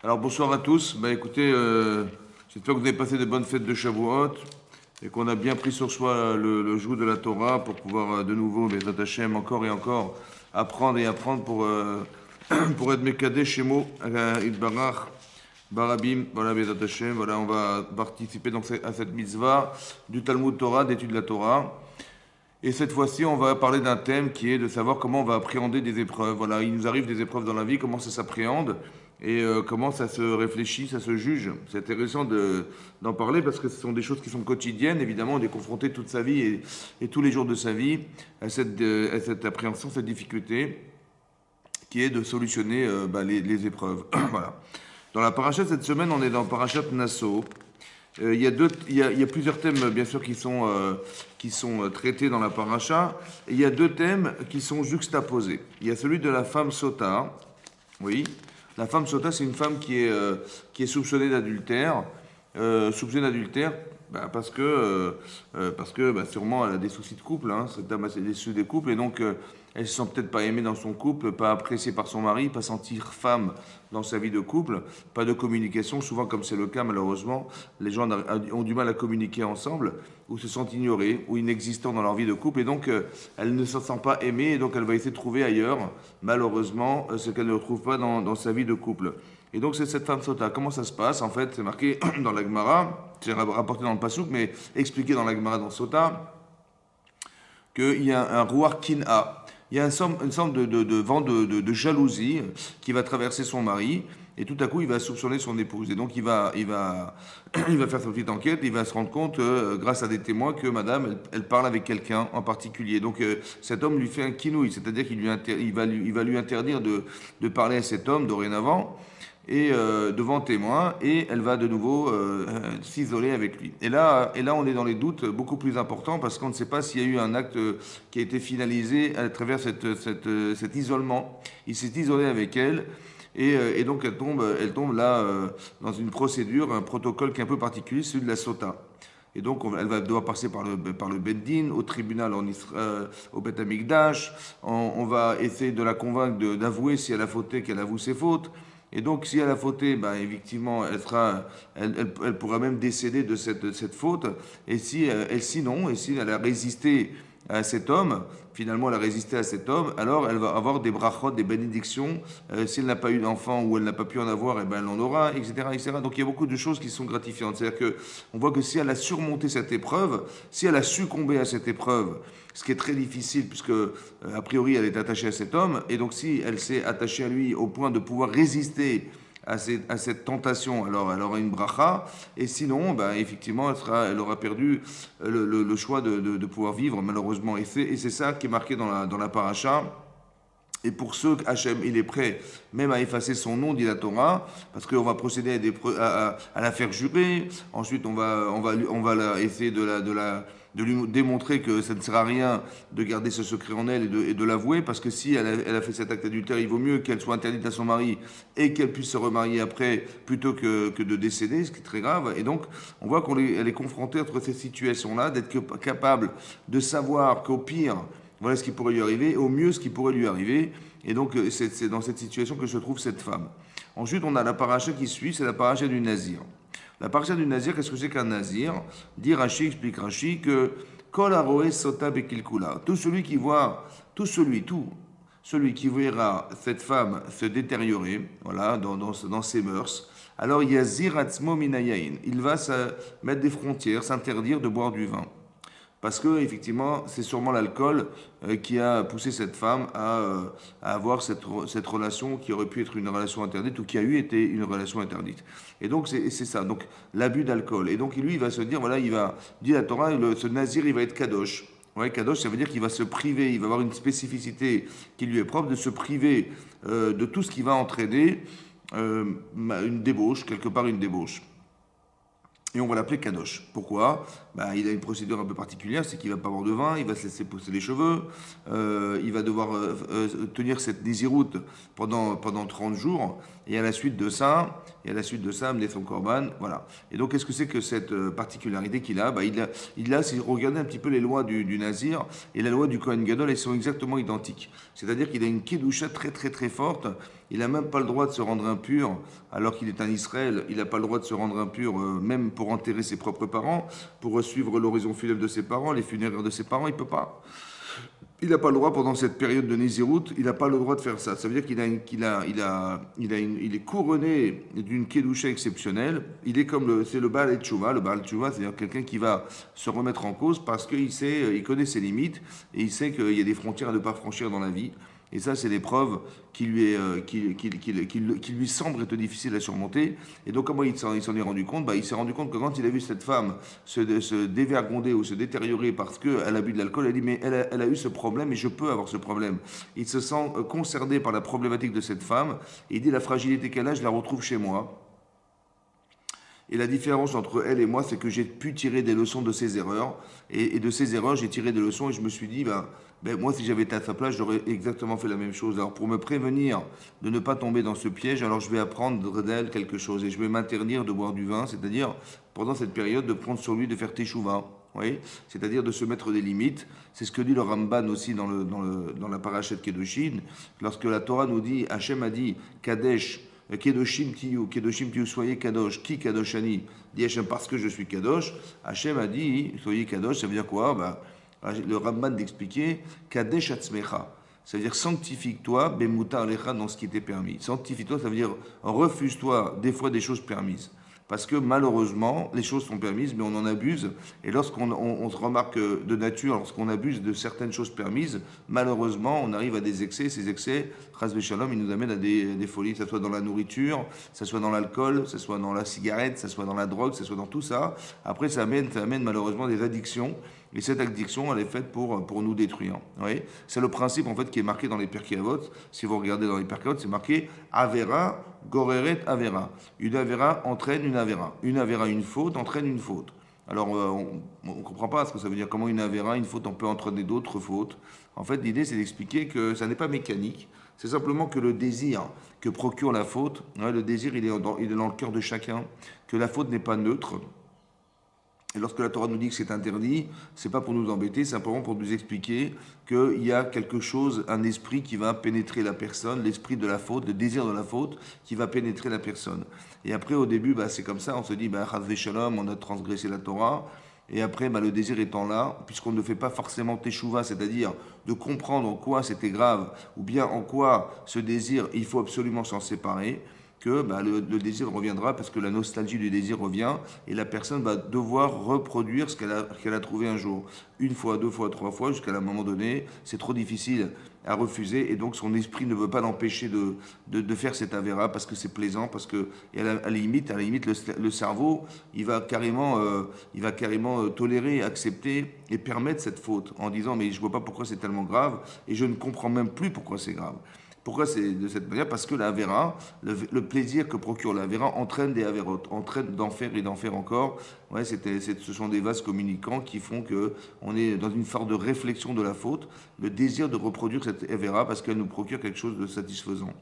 Alors bonsoir à tous. Bah écoutez, j'espère que vous avez passé de bonnes fêtes de Shavuot et qu'on a bien pris sur soi le joug de la Torah pour pouvoir de nouveau, Bezrat Hashem, encore et encore, apprendre et apprendre pour, pour être Mekadeh Shemo, Idbarach, Barabim, voilà Bezrat Hashem. Voilà, on va participer donc à cette mitzvah du Talmud Torah, d'étude de la Torah. Et cette fois-ci, on va parler d'un thème qui est de savoir comment on va appréhender des épreuves. Voilà, il nous arrive des épreuves dans la vie, comment ça s'appréhende et comment ça se réfléchit, ça se juge. C'est intéressant d'en parler parce que ce sont des choses qui sont quotidiennes. Évidemment, on est confronté toute sa vie et tous les jours de sa vie à cette appréhension, cette difficulté qui est de solutionner les épreuves. Voilà. Dans la paracha cette semaine, on est dans Parashat Nassau. Il y a plusieurs thèmes, bien sûr, qui sont traités dans la paracha. Et il y a deux thèmes qui sont juxtaposés. Il y a celui de la femme sota. Oui, la femme sota, c'est une femme qui est soupçonnée d'adultère. Soupçonnée d'adultère parce que sûrement elle a des soucis de couple. Hein, cette dame a des soucis de couple. Et donc, elle se sent peut-être pas aimée dans son couple, pas appréciée par son mari, pas sentir femme dans sa vie de couple, pas de communication. Souvent, comme c'est le cas malheureusement, les gens ont du mal à communiquer ensemble, ou se sentent ignorés, ou inexistants dans leur vie de couple. Et donc, elle ne se sent pas aimée, et donc elle va essayer de trouver ailleurs, malheureusement, ce qu'elle ne retrouve pas dans sa vie de couple. Et donc, c'est cette femme sota. Comment ça se passe? En fait, c'est marqué dans la Gemara, c'est rapporté dans le Passouk, mais expliqué dans la Gemara dans Sota, qu'il y a un roi kin'a. Il y a une sorte de vent de jalousie qui va traverser son mari. Et tout à coup, il va soupçonner son épouse. Et donc, il va faire sa petite enquête. Il va se rendre compte, grâce à des témoins, que madame, elle parle avec quelqu'un en particulier. Donc, cet homme lui fait un quinouille. C'est-à-dire il va lui interdire de parler à cet homme dorénavant et devant témoin, et elle va de nouveau s'isoler avec lui. Et là, on est dans les doutes beaucoup plus importants parce qu'on ne sait pas s'il y a eu un acte qui a été finalisé à travers cet isolement. Il s'est isolé avec elle. Et donc elle tombe là dans une procédure, un protocole qui est un peu particulier, celui de la sota. Et donc elle va devoir passer par le Beddin, au tribunal au Bet Amikdash. On va essayer de la convaincre d'avouer si elle a fauté, qu'elle avoue ses fautes. Et donc, si elle a fauté, ben, effectivement, elle pourra même décéder de cette faute. Et sinon, et si elle a résisté à cet homme, finalement, elle a résisté à cet homme, alors elle va avoir des brachot, des bénédictions. Si elle n'a pas eu d'enfant ou elle n'a pas pu en avoir, eh ben, elle en aura, etc., etc. Donc, il y a beaucoup de choses qui sont gratifiantes. C'est-à-dire que on voit que si elle a surmonté cette épreuve, si elle a succombé à cette épreuve, ce qui est très difficile puisque a priori elle est attachée à cet homme, et donc si elle s'est attachée à lui au point de pouvoir résister à cette tentation, alors elle aura une bracha, et sinon, ben, effectivement, elle aura perdu le choix de pouvoir vivre, malheureusement. Et c'est ça qui est marqué dans la paracha. Et pour ceux, Hachem, il est prêt même à effacer son nom, dit la Torah, parce qu'on va procéder à la faire jurer. Ensuite, on va essayer de lui démontrer que ça ne sert à rien de garder ce secret en elle et de l'avouer, parce que si elle a fait cet acte adultère, il vaut mieux qu'elle soit interdite à son mari et qu'elle puisse se remarier après, plutôt que de décéder, ce qui est très grave. Et donc, on voit qu'elle est confrontée entre ces situations-là, d'être capable de savoir qu'au pire, voilà ce qui pourrait lui arriver, au mieux ce qui pourrait lui arriver. Et donc, c'est dans cette situation que se trouve cette femme. Ensuite, on a la paracha qui suit, c'est la paracha du Nazir. La paracha du Nazir, qu'est-ce que c'est qu'un Nazir? Dit Rashi, explique Rashi, que Kol aroé sota bekilkula. Tout celui qui verra cette femme se détériorer, voilà, dans ses mœurs, alors yazir atzmo minayain. Il va se mettre des frontières, s'interdire de boire du vin. Parce que, effectivement, c'est sûrement l'alcool qui a poussé cette femme à avoir cette relation qui aurait pu être une relation interdite ou qui a eu été une relation interdite. Et donc, c'est ça. Donc, l'abus d'alcool. Et donc, lui, il va se dire, voilà, dit la Torah, ce nazir, il va être kadosh. Ouais, kadosh, ça veut dire qu'il va se priver, il va avoir une spécificité qui lui est propre de se priver de tout ce qui va entraîner une débauche, quelque part une débauche. Et on va l'appeler Kadosh. Pourquoi? Il a une procédure un peu particulière, c'est qu'il ne va pas boire de vin, il va se laisser pousser les cheveux, il va devoir tenir cette désiroute pendant 30 jours, et à la suite de ça, amener son korban, voilà. Et donc, qu'est-ce que c'est que cette particularité qu'il a? Si vous regardez un petit peu les lois du Nazir et la loi du Kohen Gadol, elles sont exactement identiques. C'est-à-dire qu'il a une kedusha très très très forte, il n'a même pas le droit de se rendre impur, alors qu'il est en Israël, il n'a pas le droit de se rendre impur, même pour enterrer ses propres parents, pour suivre l'horizon funèbre de ses parents, les funéraires de ses parents, il ne peut pas. Il n'a pas le droit pendant cette période de Nézirut, il n'a pas le droit de faire ça. Ça veut dire il est couronné d'une kedusha exceptionnelle. Il est comme c'est le Baal Tchouva. Le Baal Tchouva, c'est-à-dire quelqu'un qui va se remettre en cause parce qu'il sait, il connaît ses limites et il sait qu'il y a des frontières à ne pas franchir dans la vie. Et ça, c'est l'épreuve qui lui semble être difficile à surmonter. Et donc, comment il s'en est rendu compte? Il s'est rendu compte que quand il a vu cette femme se dévergonder ou se détériorer parce qu'elle a bu de l'alcool, elle dit, mais elle a eu ce problème et je peux avoir ce problème. Il se sent concerné par la problématique de cette femme. Et il dit, la fragilité qu'elle a, je la retrouve chez moi. Et la différence entre elle et moi, c'est que j'ai pu tirer des leçons de ses erreurs. Et de ses erreurs, j'ai tiré des leçons et je me suis dit, moi, si j'avais été à sa place, j'aurais exactement fait la même chose. Alors, pour me prévenir de ne pas tomber dans ce piège, alors je vais apprendre d'elle quelque chose. Et je vais m'interdire de boire du vin, c'est-à-dire, pendant cette période, de prendre sur lui de faire teshuva. Oui, c'est-à-dire de se mettre des limites. C'est ce que dit le Ramban aussi dans la parashat Kedushin. Lorsque la Torah nous dit, Hachem a dit, Kadesh, Kedoshim tiyu, soyez kadosh. Qui kadoshani? Dit Hachem, parce que je suis kadosh. Hachem a dit, soyez kadosh, ça veut dire quoi? Le Ramban d'expliquer, kadesh atzmecha. Ça veut dire sanctifie-toi, bemuta alecha, dans ce qui t'est permis. Sanctifie-toi, ça veut dire refuse-toi des fois des choses permises. Parce que malheureusement, les choses sont permises, mais on en abuse. Et lorsqu'on se remarque de nature, lorsqu'on abuse de certaines choses permises, malheureusement, on arrive à des excès. Ces excès, Chas Shalom, ils nous amènent à des folies, que ce soit dans la nourriture, que ce soit dans l'alcool, que ce soit dans la cigarette, que ce soit dans la drogue, que ce soit dans tout ça. Après, ça amène malheureusement des addictions. Et cette addiction, elle est faite pour nous détruire. Oui, c'est le principe en fait qui est marqué dans les Pirkei Avot. Si vous regardez dans les Pirkei Avot, c'est marqué Avera, Goreret Avera. Une Avera entraîne une Avera. Une Avera, une faute, entraîne une faute. Alors, on ne comprend pas ce que ça veut dire. Comment une Avera, une faute, on peut entraîner d'autres fautes. En fait, l'idée, c'est d'expliquer que ça n'est pas mécanique. C'est simplement que le désir que procure la faute, le désir, il est dans le cœur de chacun, que la faute n'est pas neutre. Et lorsque la Torah nous dit que c'est interdit, c'est pas pour nous embêter, c'est simplement pour nous expliquer qu'il y a quelque chose, un esprit qui va pénétrer la personne, l'esprit de la faute, le désir de la faute, qui va pénétrer la personne. Et après, au début, c'est comme ça, on se dit, Chas v'shalom, on a transgressé la Torah. Et après, le désir étant là, puisqu'on ne fait pas forcément teshuva, c'est-à-dire de comprendre en quoi c'était grave, ou bien en quoi ce désir, il faut absolument s'en séparer, que le désir reviendra parce que la nostalgie du désir revient et la personne va devoir reproduire ce qu'elle a trouvé un jour. Une fois, deux fois, trois fois, jusqu'à un moment donné, c'est trop difficile à refuser et donc son esprit ne veut pas l'empêcher de faire cet avéra parce que c'est plaisant, parce que et à la limite, le cerveau, il va carrément tolérer, accepter et permettre cette faute en disant mais je vois pas pourquoi c'est tellement grave et je ne comprends même plus pourquoi c'est grave. Pourquoi c'est de cette manière? Parce que la Avera, le plaisir que procure la Avera entraîne des Averot, entraîne d'enfer et d'enfer encore. Ouais, ce sont des vases communicants qui font qu'on est dans une forme de réflexion de la faute, le désir de reproduire cette Avera parce qu'elle nous procure quelque chose de satisfaisant.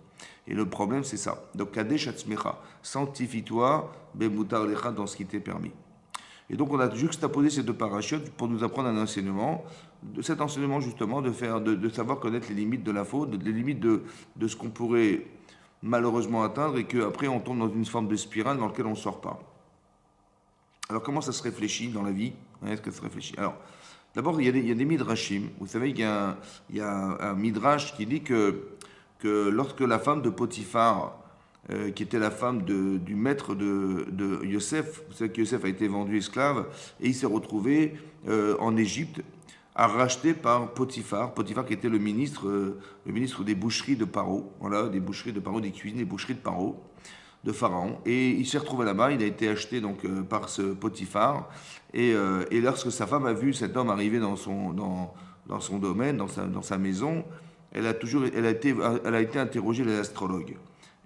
Et le problème, c'est ça. Donc, Kadesh Atzmecha, sanctifie-toi, Bemutar Lecha, dans ce qui t'est permis. Et donc on a juxtaposé ces deux parachutes pour nous apprendre un enseignement. Cet enseignement justement de savoir connaître les limites de la faute, les limites de ce qu'on pourrait malheureusement atteindre et qu'après on tombe dans une forme de spirale dans laquelle on ne sort pas. Alors comment ça se réfléchit dans la vie? Est-ce que ça se réfléchit? Alors d'abord il y a des midrashim. Vous savez qu'il y a un midrash qui dit que lorsque la femme de Potiphar qui était la femme du maître de Yosef. Vous savez que Yosef a été vendu esclave et il s'est retrouvé en Égypte à racheter par Potiphar. Potiphar qui était le ministre des boucheries de Paro. Voilà, des boucheries de Paro, des cuisines, des boucheries de Paro, de Pharaon. Et il s'est retrouvé là-bas, il a été acheté donc par ce Potiphar. Et lorsque sa femme a vu cet homme arriver dans son domaine, dans sa maison, elle a été interrogée les astrologues.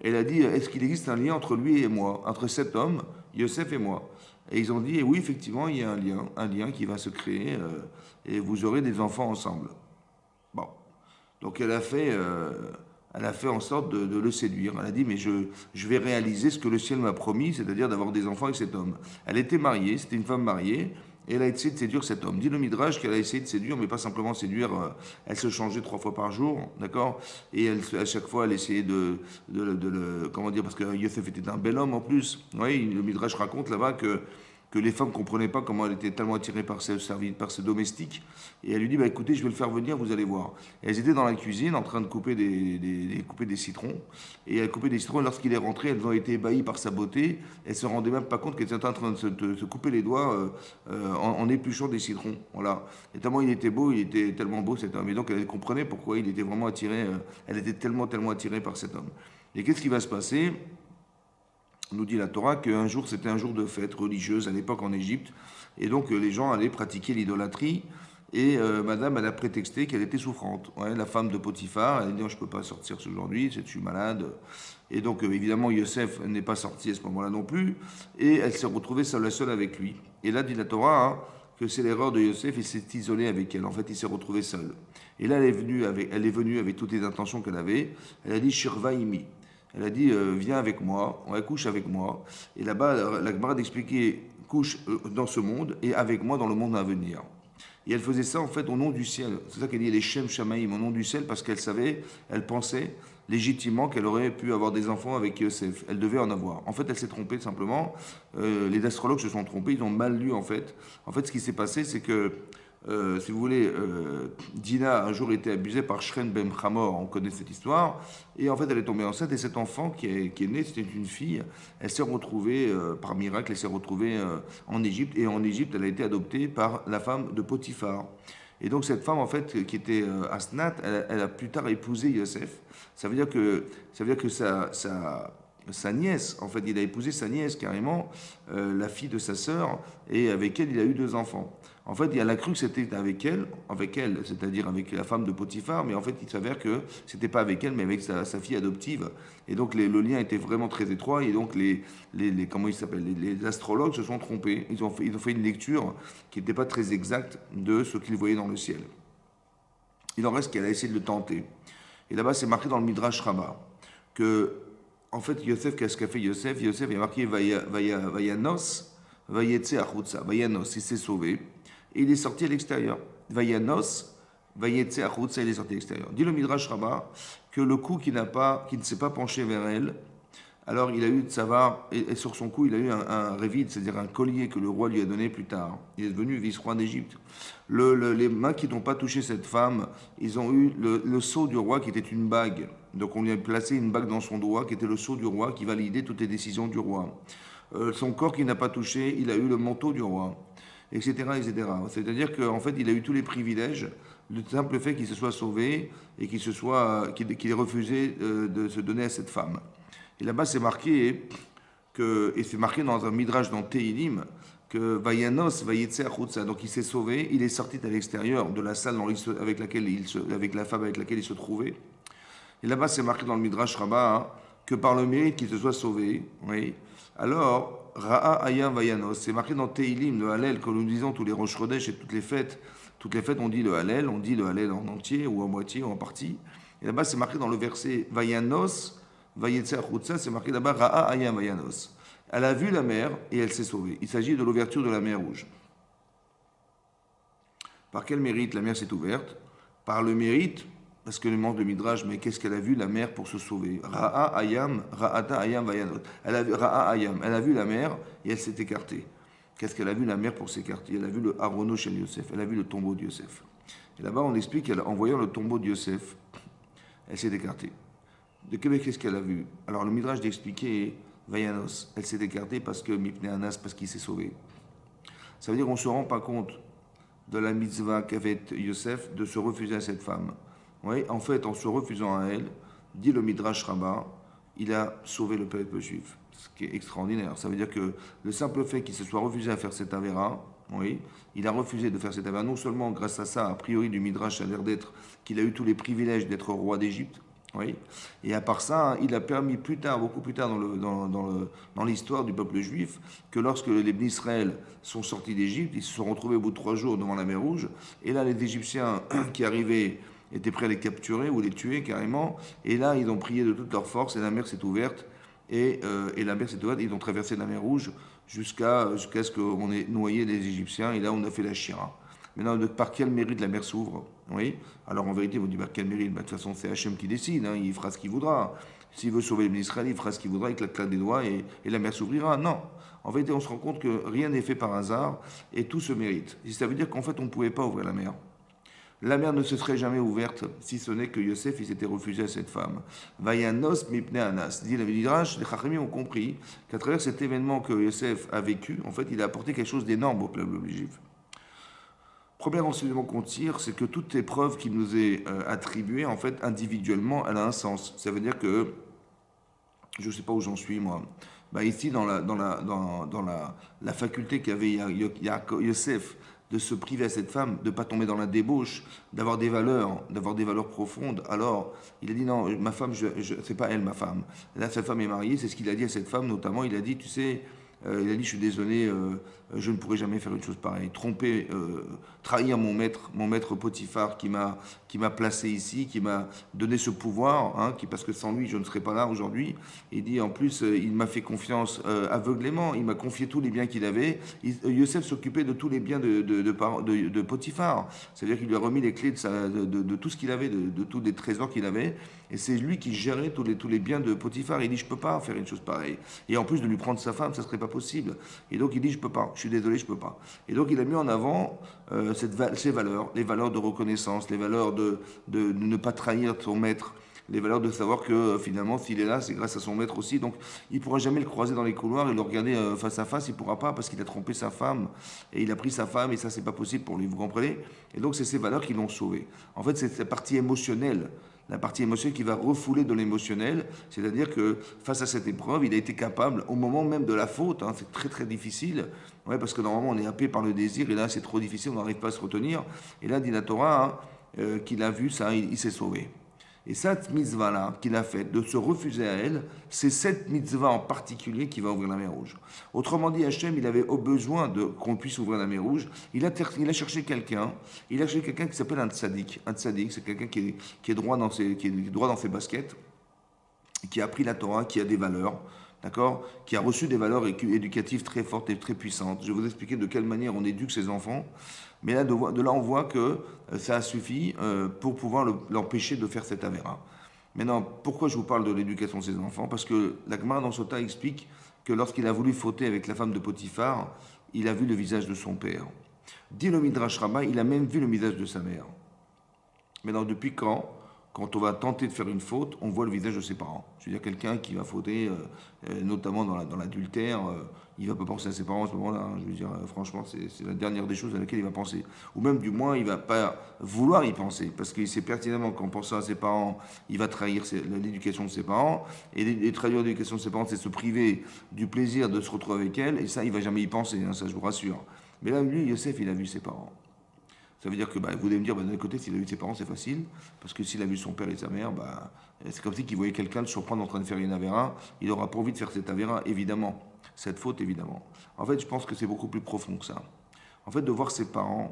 Elle a dit, est-ce qu'il existe un lien entre lui et moi, entre cet homme, Yosef et moi? Et ils ont dit, oui, effectivement, il y a un lien qui va se créer et vous aurez des enfants ensemble. Bon. Donc elle a fait en sorte de le séduire. Elle a dit, mais je vais réaliser ce que le ciel m'a promis, c'est-à-dire d'avoir des enfants avec cet homme. Elle était mariée, c'était une femme mariée, et elle a essayé de séduire cet homme. Dit le Midrash qu'elle a essayé de séduire, mais pas simplement séduire, elle se changeait 3 fois par jour, d'accord. Et à chaque fois, elle essayait comment dire, parce que Yosef était un bel homme en plus. Oui, le Midrash raconte là-bas que les femmes ne comprenaient pas comment elle était tellement attirée par ses domestiques. Et elle lui dit, bah, écoutez, je vais le faire venir, vous allez voir. Et elles étaient dans la cuisine en train de couper couper des citrons. Et elle coupait des citrons, et lorsqu'il est rentré, elles ont été ébahies par sa beauté. Elles ne se rendaient même pas compte qu'elle était en train de se couper les doigts en épluchant des citrons. Voilà. Et tellement il était beau, il était tellement beau cet homme. Et donc elle comprenait pourquoi il était vraiment attiré, elle était tellement attirée par cet homme. Et qu'est-ce qui va se passer? Nous dit la Torah qu'un jour, c'était un jour de fête religieuse à l'époque en Égypte. Et donc, les gens allaient pratiquer l'idolâtrie. Et madame, elle a prétexté qu'elle était souffrante. Ouais, la femme de Potiphar, elle a dit, oh, je ne peux pas sortir aujourd'hui, je suis malade. Et donc, évidemment, Yosef n'est pas sorti à ce moment-là non plus. Et elle s'est retrouvée seule avec lui. Et là, dit la Torah, hein, que c'est l'erreur de Yosef, il s'est isolé avec elle. En fait, il s'est retrouvé seul. Et là, elle est venue avec toutes les intentions qu'elle avait. Elle a dit, Shirva imi. Elle a dit, viens avec moi, on va couche avec moi. Et là-bas, la Gemara d'expliquer, couche dans ce monde et avec moi dans le monde à venir. Et elle faisait ça en fait au nom du ciel. C'est ça qu'elle dit, les Shem Shamaïm, au nom du ciel, parce qu'elle savait, elle pensait légitimement qu'elle aurait pu avoir des enfants avec Yosef. Elle devait en avoir. En fait, elle s'est trompée simplement. Les astrologues se sont trompés, ils ont mal lu en fait. En fait, ce qui s'est passé, c'est que si vous voulez, Dina un jour était abusée par Shren Ben Hamor, on connaît cette histoire, et en fait elle est tombée enceinte, et cet enfant qui est né, c'était une fille, elle s'est retrouvée, par miracle, elle s'est retrouvée en Égypte, et en Égypte elle a été adoptée par la femme de Potiphar. Et donc cette femme en fait qui était Asnat, elle a plus tard épousé Yosef. Ça veut dire que sa nièce, en fait, il a épousé sa nièce carrément, la fille de sa sœur, et avec elle, il a eu 2 enfants. En fait, il a cru que c'était avec elle, c'est-à-dire avec la femme de Potiphar, mais en fait, il s'avère que c'était pas avec elle, mais avec sa fille adoptive. Et donc, le lien était vraiment très étroit, et donc, comment ils s'appellent, les astrologues se sont trompés. Ils ont fait une lecture qui n'était pas très exacte de ce qu'ils voyaient dans le ciel. Il en reste qu'elle a essayé de le tenter. Et là-bas, c'est marqué dans le Midrash Rabbah que en fait, Yosef, qu'est-ce qu'a fait Yosef? Yosef, il a marqué Vayanos, Vayetse Achutza. Vayanos, il s'est sauvé et il est sorti à l'extérieur. Vayanos, Vayetse Achutza, il est sorti à l'extérieur. Dit le Midrash Rabbah que le coup qui ne s'est pas penché vers elle, alors il a eu de savoir, et sur son cou, il a eu un révide, c'est-à-dire un collier que le roi lui a donné plus tard. Il est devenu vice-roi d'Égypte. Les mains qui n'ont pas touché cette femme, ils ont eu le sceau du roi qui était une bague. Donc on lui a placé une bague dans son doigt qui était le sceau du roi qui validait toutes les décisions du roi. Son corps qui n'a pas touché, il a eu le manteau du roi, etc. etc. C'est-à-dire qu'en fait, il a eu tous les privilèges. Le simple fait qu'il se soit sauvé et qu'il ait refusé de se donner à cette femme. Et là-bas, c'est marqué et c'est marqué dans un midrash dans Teilim, que Vayanos Vayetze Achutza, donc il s'est sauvé, il est sorti à l'extérieur de la salle avec la femme avec laquelle il se trouvait. Et là-bas, c'est marqué dans le Midrash Rabbah hein, que par le mérite qu'il se soit sauvé, oui. Alors, Ra'a Ayam Vayanos, c'est marqué dans Teilim, le Hallel, que nous disons tous les Rosh Chodesh et toutes les fêtes, on dit le Hallel en entier ou en moitié ou en partie. Et là-bas, c'est marqué dans le verset Vayanos, Vayetze Achutza, c'est marqué là-bas Ra'a Ayam Vayanos. Elle a vu la mer et elle s'est sauvée. Il s'agit de l'ouverture de la mer Rouge. Par quel mérite la mer s'est ouverte? Par le mérite, parce que le manque de Midrash, mais qu'est-ce qu'elle a vu la mer pour se sauver? Ra'a Ayam, Ra'ata Ayam Vayanos. Elle a vu Ra'a Ayam, elle a vu la mer et elle s'est écartée. Qu'est-ce qu'elle a vu la mer pour s'écarter? Elle a vu le Arono chez Yosef, elle a vu le tombeau de Yosef. Et là-bas, on explique qu'en voyant le tombeau de Yosef, elle s'est écartée. De qu'est-ce qu'elle a vu? Alors le Midrash d'expliquer Vayanos, elle s'est écartée parce que Mipne Anas, parce qu'il s'est sauvé. Ça veut dire qu'on ne se rend pas compte de la mitzvah qu'avait Yosef de se refuser à cette femme. Oui, en fait, en se refusant à elle, dit le Midrash Rabbah, il a sauvé le peuple juif. Ce qui est extraordinaire. Ça veut dire que le simple fait qu'il se soit refusé à faire cette avéra, oui, il a refusé de faire cette avéra, non seulement grâce à ça, a priori du Midrash a l'air d'être qu'il a eu tous les privilèges d'être roi d'Égypte, oui. Et à part ça, il a permis plus tard, beaucoup plus tard dans l'histoire du peuple juif, que lorsque les Israël sont sortis d'Égypte, ils se sont retrouvés au bout de 3 jours devant la mer Rouge, et là les Égyptiens qui arrivaient étaient prêts à les capturer ou les tuer carrément, et là ils ont prié de toute leur force, et la mer s'est ouverte, et la mer s'est ouverte. Ils ont traversé la mer Rouge jusqu'à ce qu'on ait noyé les Égyptiens. Et là, on a fait la Shira. Maintenant, par quel mérite la mer s'ouvre? Oui. Alors en vérité, vous dites, quel mérite? De toute façon, c'est Hachem qui décide, hein, il fera ce qu'il voudra. S'il veut sauver les Israël, il fera ce qu'il voudra, il claque des doigts et la mer s'ouvrira. Non. En vérité, on se rend compte que rien n'est fait par hasard et tout se mérite. Et ça veut dire qu'en fait, on ne pouvait pas ouvrir la mer. La mer ne se serait jamais ouverte si ce n'est que Yosef il s'était refusé à cette femme. Vayanos mipne anas. Dit la Midrash, les Chachamim ont compris qu'à travers cet événement que Yosef a vécu, en fait, il a apporté quelque chose d'énorme au peuple juif. Premier enseignement qu'on tire, c'est que toute épreuve qui nous est attribuée, en fait, individuellement, elle a un sens. Ça veut dire que, je ne sais pas où j'en suis, moi. Ici, dans la faculté qu'avait Yosef de se priver à cette femme, de ne pas tomber dans la débauche, d'avoir des valeurs profondes. Alors, il a dit non, ma femme, c'est pas elle ma femme. Là, cette femme est mariée, c'est ce qu'il a dit à cette femme, notamment, il a dit, tu sais, il a dit, je suis désolé, je ne pourrai jamais faire une chose pareille. Tromper, trahir mon maître Potiphar qui m'a placé ici, qui m'a donné ce pouvoir, hein, parce que sans lui, je ne serais pas là aujourd'hui. Il dit, en plus, il m'a fait confiance aveuglément, il m'a confié tous les biens qu'il avait. Yosef s'occupait de tous les biens de Potiphar. C'est-à-dire qu'il lui a remis les clés de tout ce qu'il avait, de tous les trésors qu'il avait. Et c'est lui qui gérait tous les biens de Potiphar. Il dit, je ne peux pas faire une chose pareille. Et en plus de lui prendre sa femme, ça ne serait pas possible. Et donc il dit, je ne peux pas, je suis désolé, je ne peux pas. Et donc il a mis en avant ces valeurs, les valeurs de reconnaissance, les valeurs de ne pas trahir son maître, les valeurs de savoir que finalement, s'il est là, c'est grâce à son maître aussi. Donc il ne pourra jamais le croiser dans les couloirs et le regarder face à face, il ne pourra pas parce qu'il a trompé sa femme. Et il a pris sa femme et ça, c'est pas possible pour lui, vous comprenez? Et donc c'est ces valeurs qui l'ont sauvé. En fait, c'est cette partie émotionnelle. La partie émotionnelle qui va refouler de l'émotionnel, c'est-à-dire que face à cette épreuve, il a été capable, au moment même de la faute, hein, c'est très très difficile, ouais, parce que normalement on est happé par le désir, et là c'est trop difficile, on n'arrive pas à se retenir, et là dit la Torah, hein, qu'il a vu ça, il s'est sauvé. Et cette mitzvah-là qu'il a faite, de se refuser à elle, c'est cette mitzvah en particulier qui va ouvrir la mer Rouge. Autrement dit, Hachem, il avait besoin qu'on puisse ouvrir la mer Rouge. Il a cherché quelqu'un. Il a cherché quelqu'un qui s'appelle un tzaddik. Un tzaddik, c'est quelqu'un qui est droit dans ses baskets, qui a appris la Torah, qui a des valeurs, d'accord, qui a reçu des valeurs éducatives très fortes et très puissantes. Je vais vous expliquer de quelle manière on éduque ses enfants. Mais là, de là, on voit que ça a suffi pour pouvoir l'empêcher de faire cette avéra. Maintenant, pourquoi je vous parle de l'éducation de ses enfants? Parce que la Gemara dans Sota explique que lorsqu'il a voulu fauter avec la femme de Potiphar, il a vu le visage de son père. Dit le Midrash Rabbah, il a même vu le visage de sa mère. Maintenant, depuis quand on va tenter de faire une faute, on voit le visage de ses parents. Je veux dire, quelqu'un qui va fauter, notamment dans l'adultère, il ne va pas penser à ses parents à ce moment-là. Hein. Je veux dire, franchement, c'est la dernière des choses à laquelle il va penser. Ou même, du moins, il ne va pas vouloir y penser, parce qu'il sait pertinemment qu'en pensant à ses parents, il va trahir l'éducation de ses parents. Et trahir l'éducation de ses parents, c'est se priver du plaisir de se retrouver avec elle. Et ça, il ne va jamais y penser, hein, ça, je vous rassure. Mais là, lui, Yosef, il a vu ses parents. Ça veut dire que vous allez me dire, d'un côté, s'il a vu ses parents, c'est facile, parce que s'il a vu son père et sa mère, c'est comme si qu'il voyait quelqu'un le surprendre en train de faire une avéra, il aura pas envie de faire cette avéra, évidemment, cette faute, évidemment. En fait, je pense que c'est beaucoup plus profond que ça. En fait, de voir ses parents,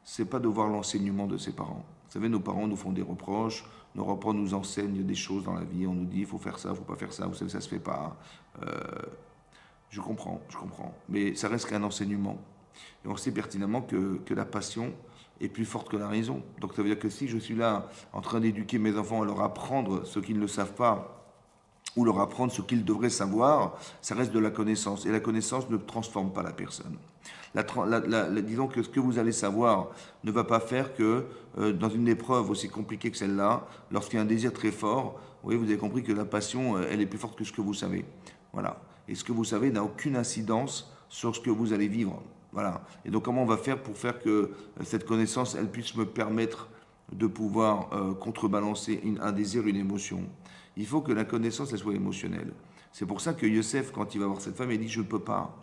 c'est pas de voir l'enseignement de ses parents. Vous savez, nos parents nous font des reproches, nos parents nous enseignent des choses dans la vie, on nous dit, il faut faire ça, il ne faut pas faire ça, vous savez, ça se fait pas. Je comprends, mais ça reste qu'un enseignement. Et on sait pertinemment que la passion est plus forte que la raison. Donc ça veut dire que si je suis là en train d'éduquer mes enfants, à leur apprendre ce qu'ils ne savent pas, ou leur apprendre ce qu'ils devraient savoir, ça reste de la connaissance. Et la connaissance ne transforme pas la personne. Disons que ce que vous allez savoir ne va pas faire que dans une épreuve aussi compliquée que celle-là, lorsqu'il y a un désir très fort, vous avez compris que la passion, elle est plus forte que ce que vous savez. Voilà. Et ce que vous savez n'a aucune incidence sur ce que vous allez vivre. Voilà. Et donc, comment on va faire pour faire que cette connaissance, elle puisse me permettre de pouvoir contrebalancer un désir, une émotion? Il faut que la connaissance, elle soit émotionnelle. C'est pour ça que Yosef, quand il va voir cette femme, il dit, je ne peux pas.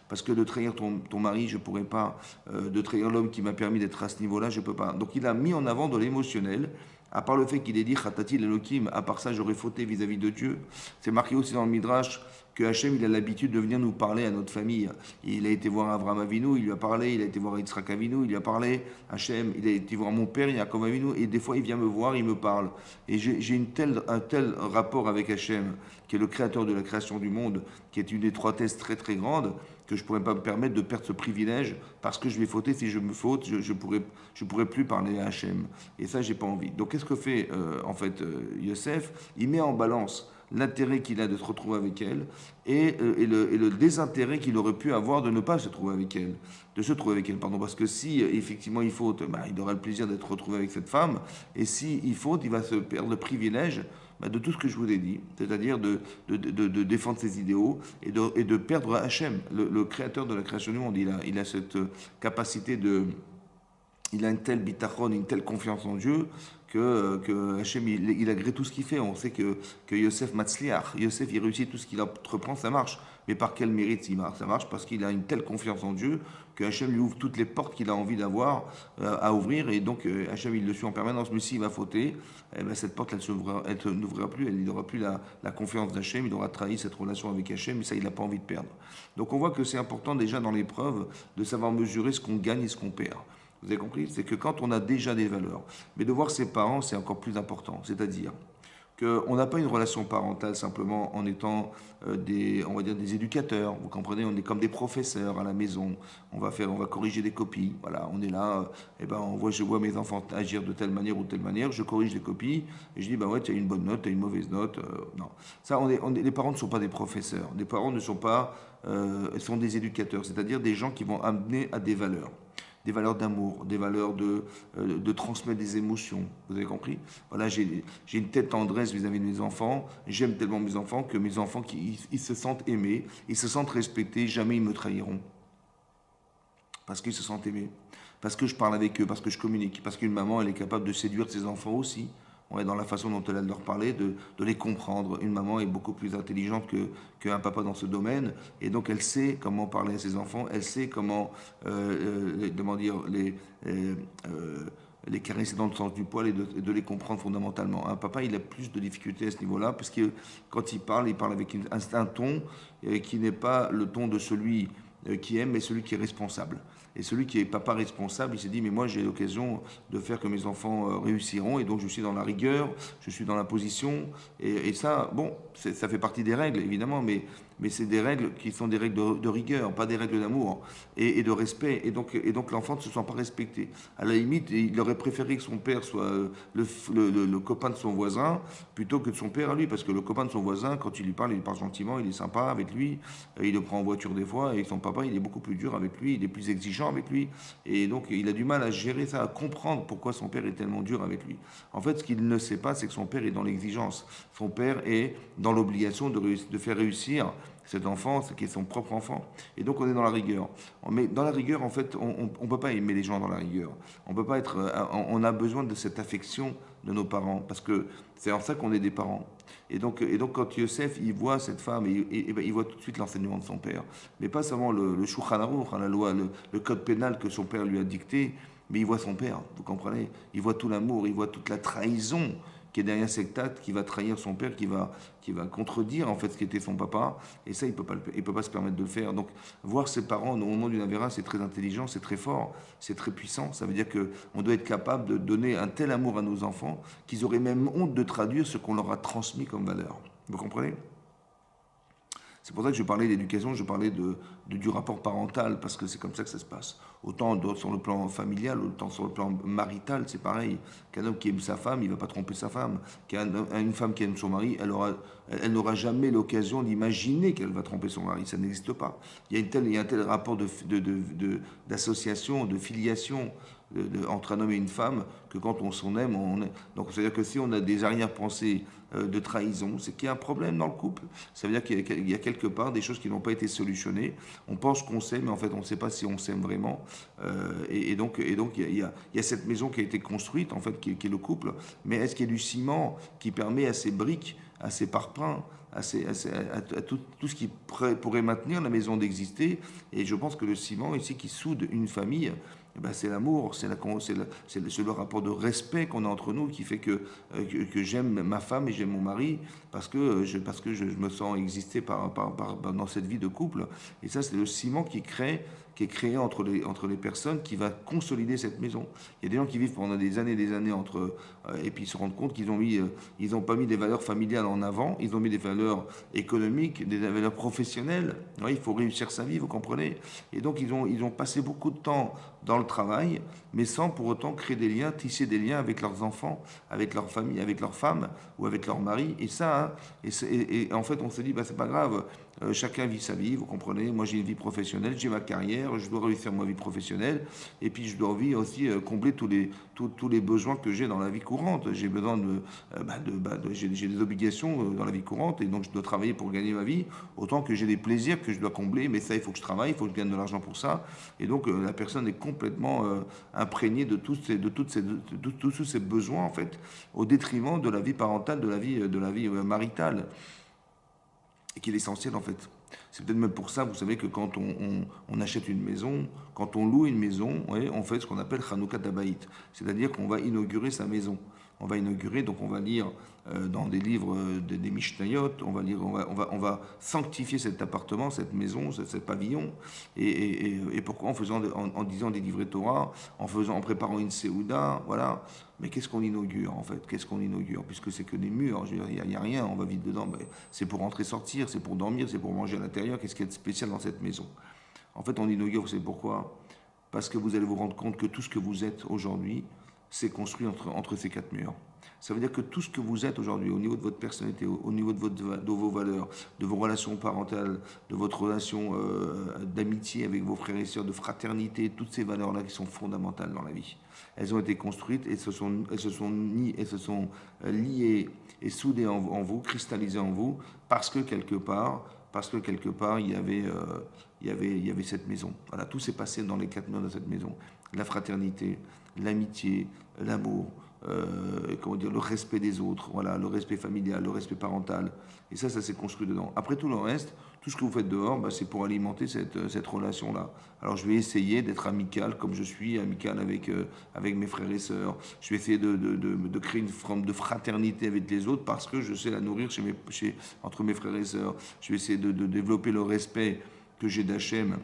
Parce que de trahir ton mari, je ne pourrais pas. De trahir l'homme qui m'a permis d'être à ce niveau-là, je ne peux pas. Donc, il a mis en avant de l'émotionnel. À part le fait qu'il ait dit, Khatati l'Elohim, à part ça, j'aurais fauté vis-à-vis de Dieu. C'est marqué aussi dans le Midrash que Hachem, il a l'habitude de venir nous parler à notre famille. Il a été voir Avraham Avinu, il lui a parlé, il a été voir Yitzhak Avinu, il lui a parlé, Hachem, il a été voir mon père, Yaakov Avinu, et des fois il vient me voir, il me parle. Et j'ai un tel rapport avec Hachem, qui est le créateur de la création du monde, qui est une étroitesse très très grande, que je ne pourrais pas me permettre de perdre ce privilège parce que je vais fauter. Si je me faute, je pourrais plus parler à Hachem. Et ça, j'ai pas envie. Donc, qu'est-ce que fait en fait Yosef? Il met en balance l'intérêt qu'il a de se retrouver avec elle et le désintérêt qu'il aurait pu avoir de ne pas se trouver avec elle, de se trouver avec elle, pardon, parce que si effectivement il faute, bah, il aura le plaisir d'être retrouvé avec cette femme, et si il faute, il va se perdre le privilège de tout ce que je vous ai dit, c'est-à-dire de défendre ses idéaux et de perdre Hachem, le créateur de la création du monde. Il a cette capacité il a une telle bitachon, une telle confiance en Dieu que Hachem, il agrée tout ce qu'il fait. On sait que Yosef Matzliach, Yosef, il réussit tout ce qu'il entreprend, ça marche. Mais par quel mérite ça marche? Parce qu'il a une telle confiance en Dieu que Hachem lui ouvre toutes les portes qu'il a envie d'avoir à ouvrir. Et donc Hachem, il le suit en permanence. Mais s'il va fauter, eh ben, cette porte, elle n'ouvrira plus. Il n'aura plus la confiance d'Hachem. Il aura trahi cette relation avec Hachem. Et ça, il n'a pas envie de perdre. Donc on voit que c'est important déjà dans l'épreuve de savoir mesurer ce qu'on gagne et ce qu'on perd. Vous avez compris? C'est que quand on a déjà des valeurs, mais de voir ses parents, c'est encore plus important. C'est-à-dire qu'on n'a pas une relation parentale simplement en étant on va dire des éducateurs. Vous comprenez? On est comme des professeurs à la maison. On va corriger des copies. Voilà, on est là. Je vois mes enfants agir de telle manière ou de telle manière. Je corrige les copies et je dis, bah ouais, tu as une bonne note, tu as une mauvaise note. Non, ça, les parents ne sont pas des professeurs. Les parents ne sont pas, sont des éducateurs, c'est-à-dire des gens qui vont amener à des valeurs d'amour, des valeurs de transmettre des émotions. Vous avez compris? Voilà, j'ai une telle tendresse vis-à-vis de mes enfants. J'aime tellement mes enfants que mes enfants, ils se sentent aimés, ils se sentent respectés, jamais ils me trahiront. Parce qu'ils se sentent aimés. Parce que je parle avec eux, parce que je communique. Parce qu'une maman, elle est capable de séduire ses enfants aussi. On est dans la façon dont elle a de leur parler, de les comprendre. Une maman est beaucoup plus intelligente qu'un papa dans ce domaine, et donc elle sait comment parler à ses enfants, elle sait comment les caresser dans le sens du poil et de les comprendre fondamentalement. Un papa, il a plus de difficultés à ce niveau-là, parce que quand il parle avec un ton qui n'est pas le ton de celui qui aime, mais celui qui est responsable. Et celui qui est papa responsable, il s'est dit, mais moi j'ai l'occasion de faire que mes enfants réussiront, et donc je suis dans la rigueur, je suis dans la position, et ça, bon, ça fait partie des règles, évidemment, mais c'est des règles qui sont des règles de rigueur, pas des règles d'amour et de respect, et donc l'enfant ne se sent pas respecté. À la limite, il aurait préféré que son père soit le copain de son voisin, plutôt que de son père à lui, parce que le copain de son voisin, quand il parle gentiment, il est sympa avec lui, il le prend en voiture des fois, et son papa, il est beaucoup plus dur avec lui, il est plus exigeant avec lui, et donc il a du mal à gérer ça, à comprendre pourquoi son père est tellement dur avec lui. En fait, ce qu'il ne sait pas, c'est que son père est dans l'exigence. Son père est dans l'obligation de faire réussir cet enfant, qui est son propre enfant. Et donc on est dans la rigueur. Mais dans la rigueur, en fait, on ne peut pas aimer les gens dans la rigueur. On peut pas être. On a besoin de cette affection de nos parents, parce que c'est en ça qu'on est des parents. Et donc quand Yosef, il voit cette femme, il voit tout de suite l'enseignement de son père. Mais pas seulement le Shulchan Aruch, la loi, le code pénal que son père lui a dicté, mais il voit son père, vous comprenez? Il voit tout l'amour, il voit toute la trahison qui est derrière cet acte, qui va trahir son père, qui va contredire en fait ce qu'était son papa, et ça il peut pas se permettre de le faire. Donc voir ses parents au moment d'une avéra, c'est très intelligent, c'est très fort, c'est très puissant. Ça veut dire que on doit être capable de donner un tel amour à nos enfants qu'ils auraient même honte de traduire ce qu'on leur a transmis comme valeur. Vous comprenez? C'est pour ça que je parlais d'éducation, je parlais du rapport parental, parce que c'est comme ça que ça se passe. Autant sur le plan familial, autant sur le plan marital, c'est pareil. Qu'un homme qui aime sa femme, il ne va pas tromper sa femme. Qu'une femme qui aime son mari, elle n'aura jamais l'occasion d'imaginer qu'elle va tromper son mari. Ça n'existe pas. Il y a un tel rapport d'association, de filiation entre un homme et une femme, que quand on s'en aime, donc c'est-à-dire que si on a des arrière-pensées de trahison, c'est qu'il y a un problème dans le couple. Ça veut dire qu'il y a quelque part des choses qui n'ont pas été solutionnées. On pense qu'on s'aime, mais en fait on ne sait pas si on s'aime vraiment. Et donc il y a cette maison qui a été construite, en fait, qui est le couple. Mais est-ce qu'il y a du ciment qui permet à ces briques, à ces parpaings, à tout ce qui pourrait maintenir la maison d'exister? Et je pense que le ciment ici qui soude une famille, eh ben, c'est l'amour, c'est le rapport de respect qu'on a entre nous qui fait que j'aime ma femme et j'aime mon mari parce que je me sens exister dans cette vie de couple. Et ça, c'est le ciment qui est créé entre les personnes qui va consolider cette maison. Il y a des gens qui vivent pendant des années et puis ils se rendent compte ils ont pas mis des valeurs familiales en avant, ils ont mis des valeurs économiques, des valeurs professionnelles. Ouais, il faut réussir sa vie, vous comprenez. Et donc ils ont passé beaucoup de temps dans le travail, mais sans pour autant créer des liens, tisser des liens avec leurs enfants, avec leur famille, avec leurs femmes ou avec leur mari. Et ça, hein, et en fait, on se dit, bah, c'est pas grave, chacun vit sa vie, vous comprenez. Moi, j'ai une vie professionnelle, j'ai ma carrière, je dois réussir ma vie professionnelle, et puis je dois aussi combler tous les besoins que j'ai dans la vie courante. J'ai besoin j'ai des obligations dans la vie courante, et donc je dois travailler pour gagner ma vie, autant que j'ai des plaisirs que je dois combler, mais ça, il faut que je travaille, il faut que je gagne de l'argent pour ça. Et donc, la personne est complètement imprégnée de tous ces besoins, en fait, au détriment de la vie parentale, de la vie maritale, et qui est l'essentiel, en fait. C'est peut-être même pour ça, vous savez, que quand on achète une maison, quand on loue une maison, ouais, on fait ce qu'on appelle Chanukah Tabaït, c'est-à-dire qu'on va inaugurer sa maison. On va inaugurer, donc on va lire dans des livres des Mishnayot, on va sanctifier cet appartement, cette maison, ce pavillon. Et pourquoi en disant des livrets Torah, en préparant une Séouda, voilà. Mais qu'est-ce qu'on inaugure en fait? Qu'est-ce qu'on inaugure? Puisque c'est que des murs, il n'y a rien, on va vite dedans. Ben, c'est pour rentrer, sortir, c'est pour dormir, c'est pour manger à l'intérieur. Qu'est-ce qu'il y a de spécial dans cette maison? En fait, on inaugure, vous savez pourquoi? Parce que vous allez vous rendre compte que tout ce que vous êtes aujourd'hui, c'est construit entre ces quatre murs. Ça veut dire que tout ce que vous êtes aujourd'hui, au niveau de votre personnalité, au niveau de vos valeurs, de vos relations parentales, de votre relation d'amitié avec vos frères et sœurs, de fraternité, toutes ces valeurs-là qui sont fondamentales dans la vie, elles ont été construites et elles se sont liées et soudées en vous, cristallisées en vous, parce que quelque part, il y avait cette maison. Voilà, tout s'est passé dans les quatre murs de cette maison. La fraternité, l'amitié, l'amour, le respect des autres, voilà, le respect familial, le respect parental. Et ça s'est construit dedans. Après tout le reste, tout ce que vous faites dehors, bah, c'est pour alimenter cette relation-là. Alors je vais essayer d'être amical comme je suis, amical avec mes frères et sœurs. Je vais essayer de créer une forme de fraternité avec les autres parce que je sais la nourrir entre mes frères et sœurs. Je vais essayer de développer le respect que j'ai d'Hachem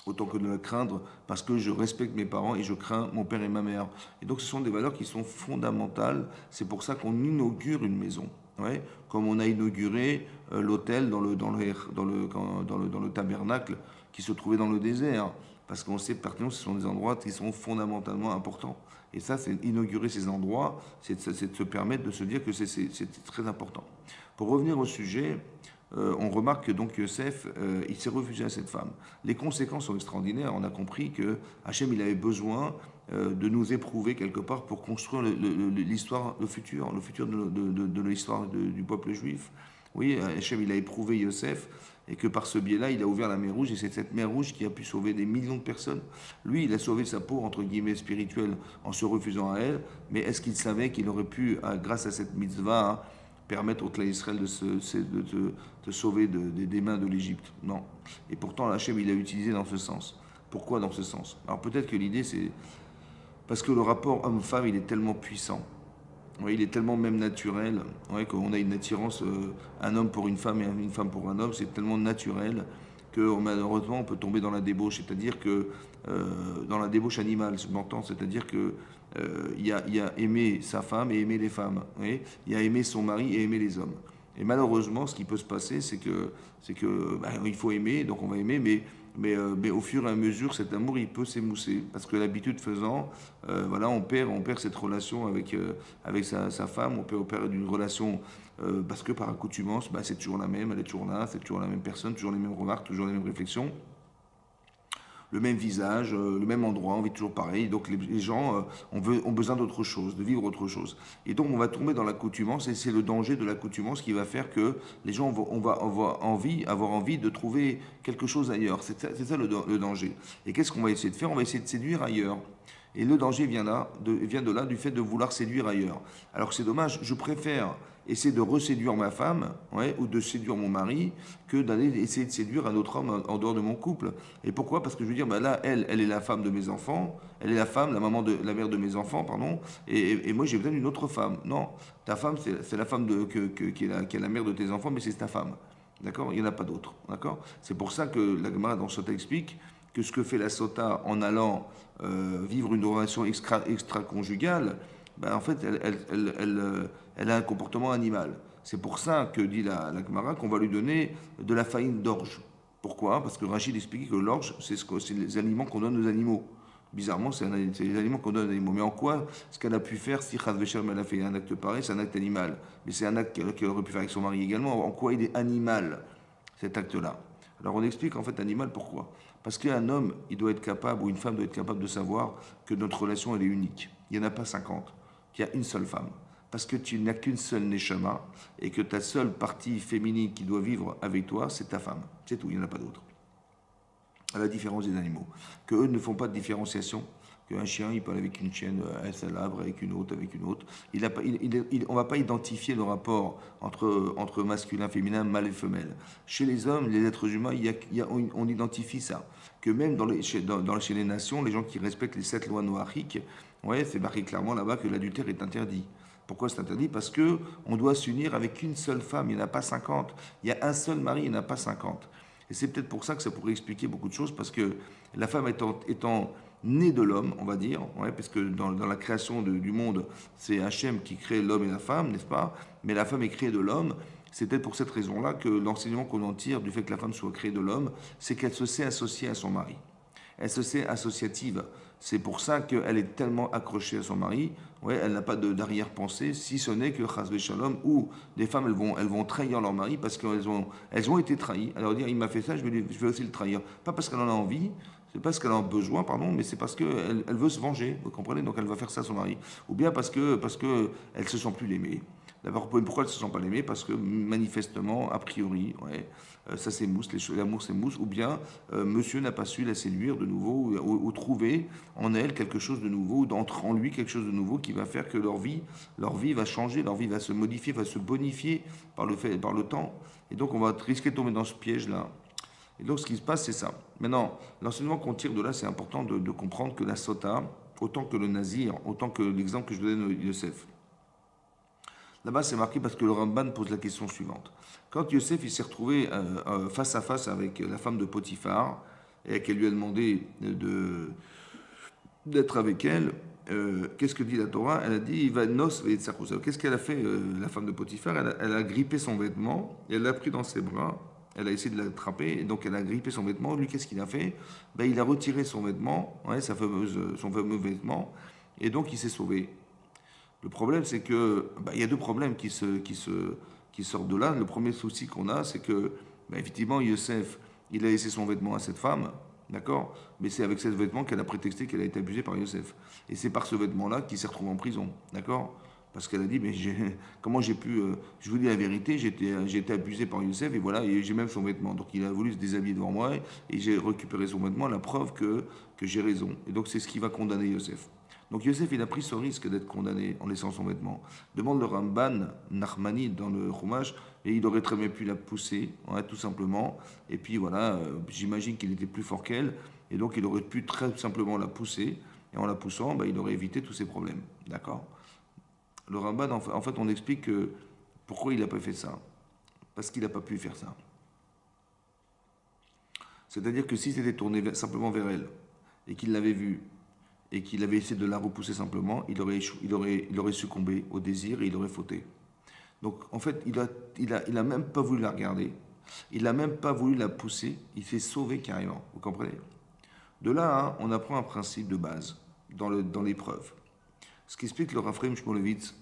autant que de la craindre, parce que je respecte mes parents et je crains mon père et ma mère. Et donc ce sont des valeurs qui sont fondamentales. C'est pour ça qu'on inaugure une maison. Ouais, comme on a inauguré l'hôtel dans le tabernacle qui se trouvait dans le désert. Parce qu'on sait pertinemment que ce sont des endroits qui sont fondamentalement importants. Et ça, c'est inaugurer ces endroits, c'est de se permettre de se dire que c'est très important. Pour revenir au sujet, on remarque que donc Yosef, il s'est refusé à cette femme. Les conséquences sont extraordinaires. On a compris que Hachem, il avait besoin de nous éprouver quelque part pour construire l'histoire, le futur de l'histoire du peuple juif. Oui, Hachem, il a éprouvé Yosef et que par ce biais-là, il a ouvert la mer Rouge et c'est cette mer Rouge qui a pu sauver des millions de personnes. Lui, il a sauvé sa peau, entre guillemets, spirituelle en se refusant à elle, mais est-ce qu'il savait qu'il aurait pu, grâce à cette mitzvah, hein, permettre au clan Israël de se sauver des mains de l'Égypte? Non. Et pourtant, Hachem, il l'a utilisé dans ce sens. Pourquoi dans ce sens? Alors peut-être que l'idée, c'est parce que le rapport homme-femme, il est tellement puissant. Oui, il est tellement même naturel, ouais, qu'on a une attirance, un homme pour une femme et une femme pour un homme, c'est tellement naturel que malheureusement on peut tomber dans la débauche, c'est-à-dire que dans la débauche animale, je m'entends, c'est-à-dire que il y a aimer sa femme et aimer les femmes, oui, il y a aimer son mari et aimer les hommes. Et malheureusement, ce qui peut se passer, c'est que il faut aimer, donc on va aimer, mais au fur et à mesure, cet amour, il peut s'émousser. Parce que l'habitude faisant, voilà, on perd cette relation avec sa femme, on perd d'une relation, parce que par accoutumance, c'est toujours la même, elle est toujours là, c'est toujours la même personne, toujours les mêmes remarques, toujours les mêmes réflexions. Le même visage, le même endroit, on vit toujours pareil. Donc les gens ont besoin d'autre chose, de vivre autre chose. Et donc on va tomber dans l'accoutumance, et c'est le danger de l'accoutumance qui va faire que les gens avoir envie de trouver quelque chose ailleurs. C'est ça le danger. Et qu'est-ce qu'on va essayer de faire? On va essayer de séduire ailleurs. Et le danger vient de là, du fait de vouloir séduire ailleurs. Alors que c'est dommage, je préfère essayer de reséduire ma femme, ouais, ou de séduire mon mari, que d'aller essayer de séduire un autre homme en dehors de mon couple. Et pourquoi? Parce que je veux dire, bah là, elle est la femme de mes enfants, elle est la femme, la mère de mes enfants, pardon, et moi j'ai besoin d'une autre femme. Non, ta femme, c'est la femme qui est la mère de tes enfants, mais c'est ta femme. D'accord? Il n'y en a pas d'autre. D'accord? C'est pour ça que la Gemara dans Sota explique que ce que fait la Sota en allant vivre une relation extra-conjugale, ben en fait, elle a un comportement animal. C'est pour ça que dit la Gemara qu'on va lui donner de la farine d'orge. Pourquoi? Parce que Rachid explique que l'orge, c'est les aliments qu'on donne aux animaux. Bizarrement, c'est les aliments qu'on donne aux animaux. Mais en quoi ce qu'elle a pu faire, si Chaz Veshalom elle a fait un acte pareil, c'est un acte animal. Mais c'est un acte qu'elle aurait pu faire avec son mari également. En quoi il est animal, cet acte-là? Alors on explique en fait animal pourquoi. Parce qu'un homme, il doit être capable, ou une femme doit être capable de savoir que notre relation, elle est unique. Il n'y en a pas 50. Il y a une seule femme. Parce que tu n'as qu'une seule neshama, et que ta seule partie féminine qui doit vivre avec toi, c'est ta femme. C'est tout, il n'y en a pas d'autre. À la différence des animaux. Que eux ne font pas de différenciation. Qu'un chien, il parle avec une chienne, un salabre avec une autre, avec une autre. On ne va pas identifier le rapport entre masculin, féminin, mâle et femelle. Chez les hommes, les êtres humains, on identifie ça. Que même chez les nations, les gens qui respectent les 7 lois noachiques, ouais, c'est marqué clairement là-bas que l'adultère est interdit. Pourquoi c'est interdit? Parce que on doit s'unir avec une seule femme, il n'y en a pas 50. Il y a un seul mari, il n'y en a pas 50. Et c'est peut-être pour ça que ça pourrait expliquer beaucoup de choses, parce que la femme étant née de l'homme, on va dire, ouais, parce que dans la création du monde, c'est Hachem qui crée l'homme et la femme, n'est-ce pas? Mais la femme est créée de l'homme. C'est peut-être pour cette raison-là que l'enseignement qu'on en tire du fait que la femme soit créée de l'homme, c'est qu'elle se sait associée à son mari. Elle se sait associative. C'est pour ça qu'elle est tellement accrochée à son mari. Ouais, elle n'a pas d'arrière-pensée, si ce n'est que Chazvé Shalom, où des femmes elles vont trahir leur mari parce elles ont été trahies. Alors dire il m'a fait ça, je vais aussi le trahir. Pas parce qu'elle en a envie, c'est pas parce qu'elle en a besoin, pardon, mais c'est parce qu'elle veut se venger, vous comprenez? Donc elle va faire ça à son mari. Ou bien parce que elle se sent plus l'aimée. D'abord, pourquoi elle ne se sent pas l'aimée? Parce que manifestement, a priori, ouais, ça s'émousse, l'amour s'émousse, ou bien monsieur n'a pas su la séduire de nouveau, ou trouver en elle quelque chose de nouveau, ou d'entrer en lui quelque chose de nouveau qui va faire que leur vie va changer, leur vie va se modifier, va se bonifier par le temps. Et donc on va risquer de tomber dans ce piège-là. Et donc ce qui se passe, c'est ça. Maintenant, l'enseignement qu'on tire de là, c'est important de comprendre que la sota, autant que le nazir, autant que l'exemple que je donnais de Yosef. Là-bas, c'est marqué parce que le Ramban pose la question suivante. Quand Yosef il s'est retrouvé face à face avec la femme de Potiphar et qu'elle lui a demandé d'être avec elle, qu'est-ce que dit la Torah? Elle a dit il va nos et qu'est-ce qu'elle a fait, la femme de Potiphar? Elle a grippé son vêtement et elle l'a pris dans ses bras. Elle a essayé de l'attraper, et donc elle a grippé son vêtement. Lui, qu'est-ce qu'il a fait? Ben, il a retiré son vêtement, ouais, son fameux vêtement, et donc il s'est sauvé. Le problème, c'est que il y a deux problèmes qui sortent de là. Le premier souci qu'on a, c'est que effectivement, Yosef, il a laissé son vêtement à cette femme, d'accord? Mais c'est avec ce vêtement qu'elle a prétexté qu'elle a été abusée par Yosef. Et c'est par ce vêtement-là qu'il s'est retrouvé en prison, d'accord? Parce qu'elle a dit, mais comment j'ai pu... je vous dis la vérité, j'ai été abusé par Yosef, et voilà, et j'ai même son vêtement. Donc il a voulu se déshabiller devant moi, et j'ai récupéré son vêtement, la preuve que j'ai raison. Et donc c'est ce qui va condamner Yosef. Donc Yosef, il a pris ce risque d'être condamné en laissant son vêtement. Demande le Ramban, Nachmani, dans le Chumash, et il aurait très bien pu la pousser, ouais, tout simplement. Et puis voilà, j'imagine qu'il était plus fort qu'elle, et donc il aurait pu très simplement la pousser, et en la poussant, il aurait évité tous ces problèmes. D'accord? Le Ramban, en fait, on explique que pourquoi il n'a pas fait ça. Parce qu'il n'a pas pu faire ça. C'est-à-dire que s'il s'était tourné simplement vers elle, et qu'il l'avait vue, et qu'il avait essayé de la repousser simplement, il aurait succombé au désir et il aurait fauté. Donc en fait, il a même pas voulu la regarder, il n'a même pas voulu la pousser, il s'est sauvé carrément, vous comprenez? De là, hein, on apprend un principe de base dans l'épreuve. Ce qu'explique le Raphaël Shmulevitz,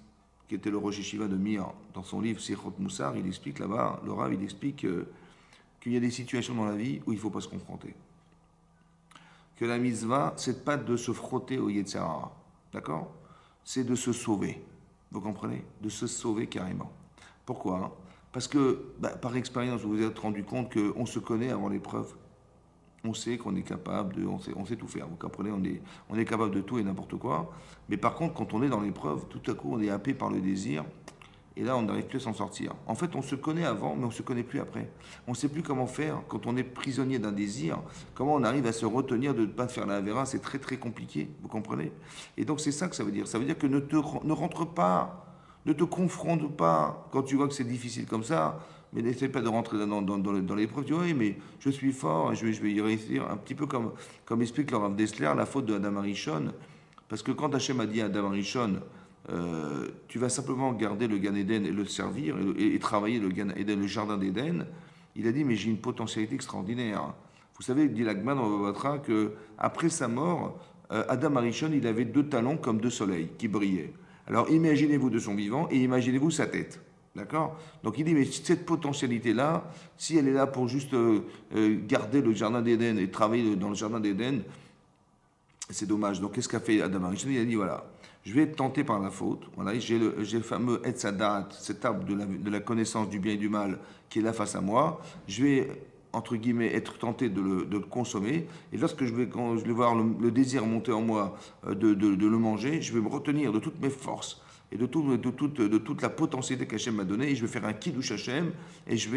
qui était le Rosh Yeshiva de Mir, dans son livre Sichot Moussar, il explique là-bas, le Rav, il explique qu'il y a des situations dans la vie où il ne faut pas se confronter. Que la mitzvah, c'est pas de se frotter au Yetzer Hara, d'accord? C'est de se sauver, vous comprenez? De se sauver carrément. Pourquoi? Parce que, par expérience, vous vous êtes rendu compte qu'on se connaît avant l'épreuve. On sait qu'on est capable on sait tout faire. Vous comprenez, on est capable de tout et n'importe quoi. Mais par contre, quand on est dans l'épreuve, tout à coup, on est happé par le désir. Et là, on n'arrive plus à s'en sortir. En fait, on se connaît avant, mais on ne se connaît plus après. On ne sait plus comment faire quand on est prisonnier d'un désir. Comment on arrive à se retenir de ne pas faire la Avera, c'est très très compliqué, vous comprenez? Et donc c'est ça que ça veut dire. Ça veut dire que ne rentre pas, ne te confronte pas quand tu vois que c'est difficile comme ça, mais n'essaie pas de rentrer dans l'épreuve. Tu dis, oui, mais je suis fort, je vais y réussir. Un petit peu comme explique le Rav Dessler, la faute de Adam Arishon. Parce que quand Hachem a dit à Adam Arishon, tu vas simplement garder le Gan Eden et le servir et travailler le Gan Eden, le jardin d'Éden. Il a dit, mais j'ai une potentialité extraordinaire. Vous savez, dit l'Agman dans Bavatra, que après sa mort, Adam Arishon, il avait 2 talons comme 2 soleils qui brillaient. Alors imaginez-vous de son vivant et imaginez-vous sa tête. D'accord? Donc il dit, mais cette potentialité-là, si elle est là pour juste garder le jardin d'Éden et travailler dans le jardin d'Éden, c'est dommage. Donc qu'est-ce qu'a fait Adam Arishon? Il a dit, voilà, je vais être tenté par la faute. Voilà, j'ai le fameux Etz Hadat, cet arbre de la connaissance du bien et du mal qui est là face à moi. Je vais, entre guillemets, être tenté de le consommer. Et lorsque quand je vais voir le désir monter en moi de le manger, je vais me retenir de toutes mes forces et de toute la potentialité qu'Hachem m'a donnée. Et je vais faire un kiddush Hachem et je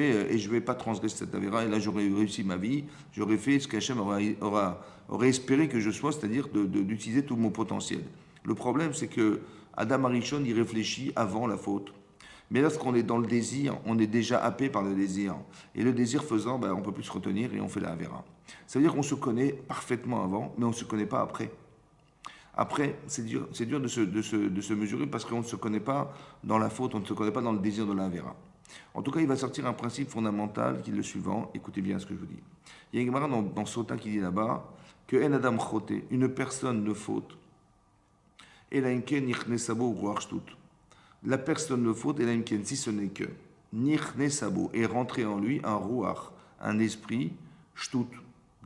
vais pas transgresser cette avéra. Et là, j'aurais réussi ma vie. J'aurais fait ce qu'Hachem aurait espéré que je sois, c'est-à-dire d'utiliser tout mon potentiel. Le problème, c'est que Adam Arishon y réfléchit avant la faute. Mais lorsqu'on est dans le désir, on est déjà happé par le désir. Et le désir faisant, on ne peut plus se retenir et on fait la Havera. Ça veut dire qu'on se connaît parfaitement avant, mais on ne se connaît pas après. Après, c'est dur de se mesurer parce qu'on ne se connaît pas dans la faute, on ne se connaît pas dans le désir de la Havera. En tout cas, il va sortir un principe fondamental qui est le suivant. Écoutez bien ce que je vous dis. Il y a une Gemara dans Sota qui dit là-bas que En Adam Choté, une personne ne faute. Et la imken nichnesabo ou shtut. La personne ne faute, et la imken, si ce n'est que nichnesabo est rentré en lui un ruach, un esprit shtut,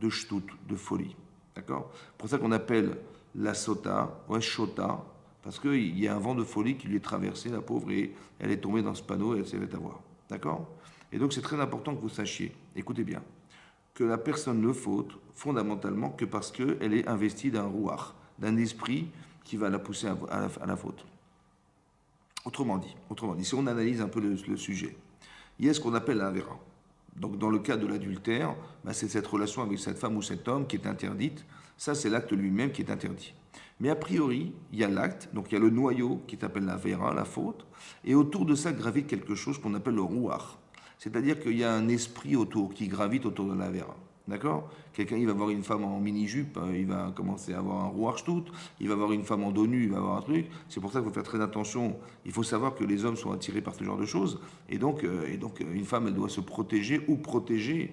de folie. D'accord? C'est pour ça qu'on appelle la sota, ouais, shota, parce qu'il y a un vent de folie qui lui est traversé, la pauvre, et elle est tombée dans ce panneau et elle s'est fait avoir. D'accord? Et donc c'est très important que vous sachiez, écoutez bien, que la personne ne faute fondamentalement que parce qu'elle est investie d'un ruach, d'un esprit qui va la pousser à la faute. Autrement dit, si on analyse un peu le sujet, il y a ce qu'on appelle la Havera. Donc dans le cas de l'adultère, c'est cette relation avec cette femme ou cet homme qui est interdite. Ça, c'est l'acte lui-même qui est interdit. Mais a priori, il y a l'acte, donc il y a le noyau qui s'appelle la Havera, la faute, et autour de ça gravite quelque chose qu'on appelle le Ruach. C'est-à-dire qu'il y a un esprit autour, qui gravite autour de la Havera. D'accord? Quelqu'un, il va voir une femme en mini-jupe, il va commencer à avoir un rouarchtout, il va voir une femme en dos nu, il va avoir un truc. C'est pour ça qu'il faut faire très attention. Il faut savoir que les hommes sont attirés par ce genre de choses. Et donc une femme, elle doit se protéger ou protéger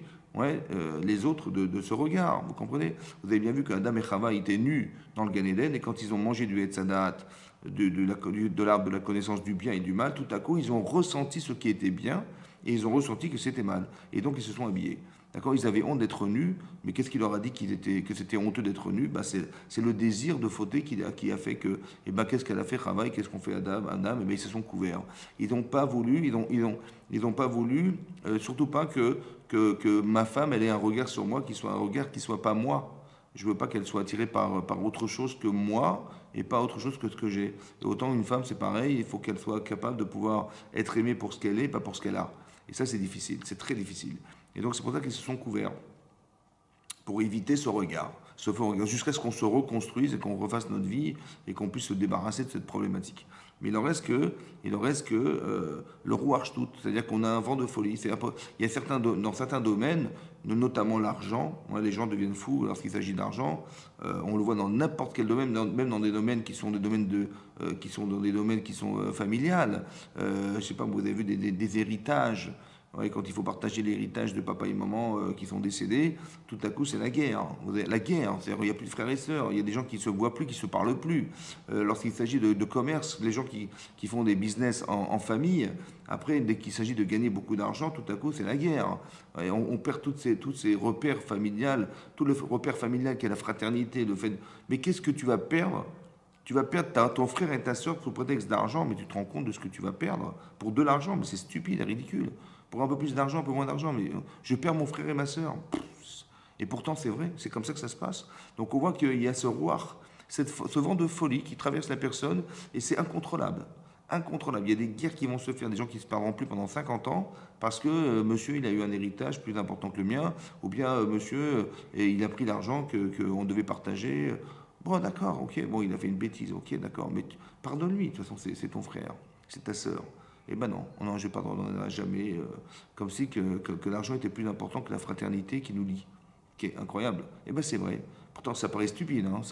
les autres de ce regard. Vous comprenez? Vous avez bien vu qu'Adam et Chava étaient nus dans le Gan Eden, et quand ils ont mangé du Etzadat, de l'arbre de la connaissance du bien et du mal, tout à coup, ils ont ressenti ce qui était bien, et ils ont ressenti que c'était mal. Et donc, ils se sont habillés. D'accord, ils avaient honte d'être nus, mais qu'est-ce qui leur a dit que c'était honteux d'être nus? C'est le désir de fauter qui a fait que, qu'est-ce qu'elle a fait Chava, qu'est-ce qu'on fait Adam? Ils se sont couverts. Ils n'ont pas voulu, surtout pas que ma femme, elle ait un regard sur moi qui soit un regard qui soit pas moi. Je veux pas qu'elle soit attirée par autre chose que moi et pas autre chose que ce que j'ai. Et autant une femme, c'est pareil, il faut qu'elle soit capable de pouvoir être aimée pour ce qu'elle est, pas pour ce qu'elle a. Et ça, c'est difficile, c'est très difficile. Et donc, c'est pour ça qu'ils se sont couverts, pour éviter ce regard, jusqu'à ce qu'on se reconstruise et qu'on refasse notre vie et qu'on puisse se débarrasser de cette problématique. Mais il en reste que le rouarchtout, c'est-à-dire qu'on a un vent de folie. Il y a dans certains domaines, notamment l'argent, les gens deviennent fous lorsqu'il s'agit d'argent. On le voit dans n'importe quel domaine, même dans des domaines qui sont des domaines qui sont familiales. Je ne sais pas, vous avez vu des héritages. Ouais, quand il faut partager l'héritage de papa et maman qui sont décédés, tout à coup c'est la guerre. La guerre, c'est-à-dire il n'y a plus de frères et sœurs, il y a des gens qui ne se voient plus, qui ne se parlent plus. Lorsqu'il s'agit de commerce, les gens qui font des business en famille, après dès qu'il s'agit de gagner beaucoup d'argent, tout à coup c'est la guerre. Et on perd tous ces repères familiales, tout le repère familial qui est la fraternité, le fait. Mais qu'est-ce que tu vas perdre? Tu vas perdre ton frère et ta soeur sous prétexte d'argent, mais tu te rends compte de ce que tu vas perdre pour de l'argent, mais c'est stupide et ridicule. Pour un peu plus d'argent, un peu moins d'argent, mais je perds mon frère et ma soeur. Et pourtant, c'est vrai, c'est comme ça que ça se passe. Donc on voit qu'il y a ce roi, ce vent de folie qui traverse la personne, et c'est incontrôlable. Incontrôlable. Il y a des guerres qui vont se faire, des gens qui ne se parleront plus pendant 50 ans, parce que monsieur, il a eu un héritage plus important que le mien, ou bien monsieur, il a pris l'argent qu'on devait partager. Bon, d'accord, ok, bon, il a fait une bêtise, ok, d'accord, mais pardonne-lui, de toute façon, c'est ton frère, c'est ta sœur. Eh ben non, non, je ne pardonnerai jamais, comme si que l'argent était plus important que la fraternité qui nous lie, qui est incroyable. Eh ben c'est vrai. Pourtant, ça paraît stupide, hein,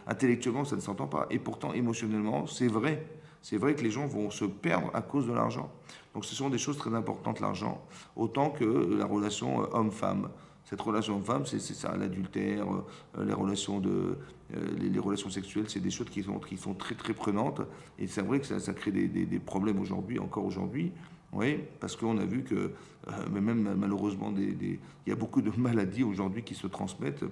intellectuellement, ça ne s'entend pas. Et pourtant, émotionnellement, c'est vrai. C'est vrai que les gens vont se perdre à cause de l'argent. Donc ce sont des choses très importantes, l'argent, autant que la relation homme-femme. Cette relation homme-femme, c'est ça, l'adultère, les relations les relations sexuelles, c'est des choses qui sont très très prenantes. Et c'est vrai que ça crée des problèmes aujourd'hui, encore aujourd'hui. Oui, parce qu'on a vu que, mais même malheureusement, il y a beaucoup de maladies aujourd'hui qui se transmettent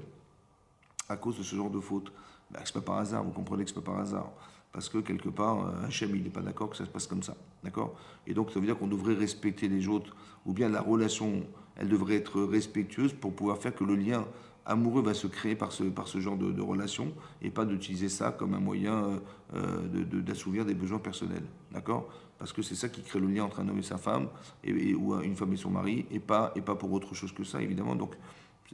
à cause de ce genre de faute. Ben, c'est pas par hasard, vous comprenez que c'est pas par hasard. Parce que quelque part, Hachem, il n'est pas d'accord que ça se passe comme ça. D'accord. Et donc, ça veut dire qu'on devrait respecter les autres, ou bien la relation, elle devrait être respectueuse pour pouvoir faire que le lien amoureux va se créer par ce genre de relation, et pas d'utiliser ça comme un moyen d'assouvir des besoins personnels. D'accord. Parce que c'est ça qui crée le lien entre un homme et sa femme, ou une femme et son mari, et pas pour autre chose que ça, évidemment. Donc,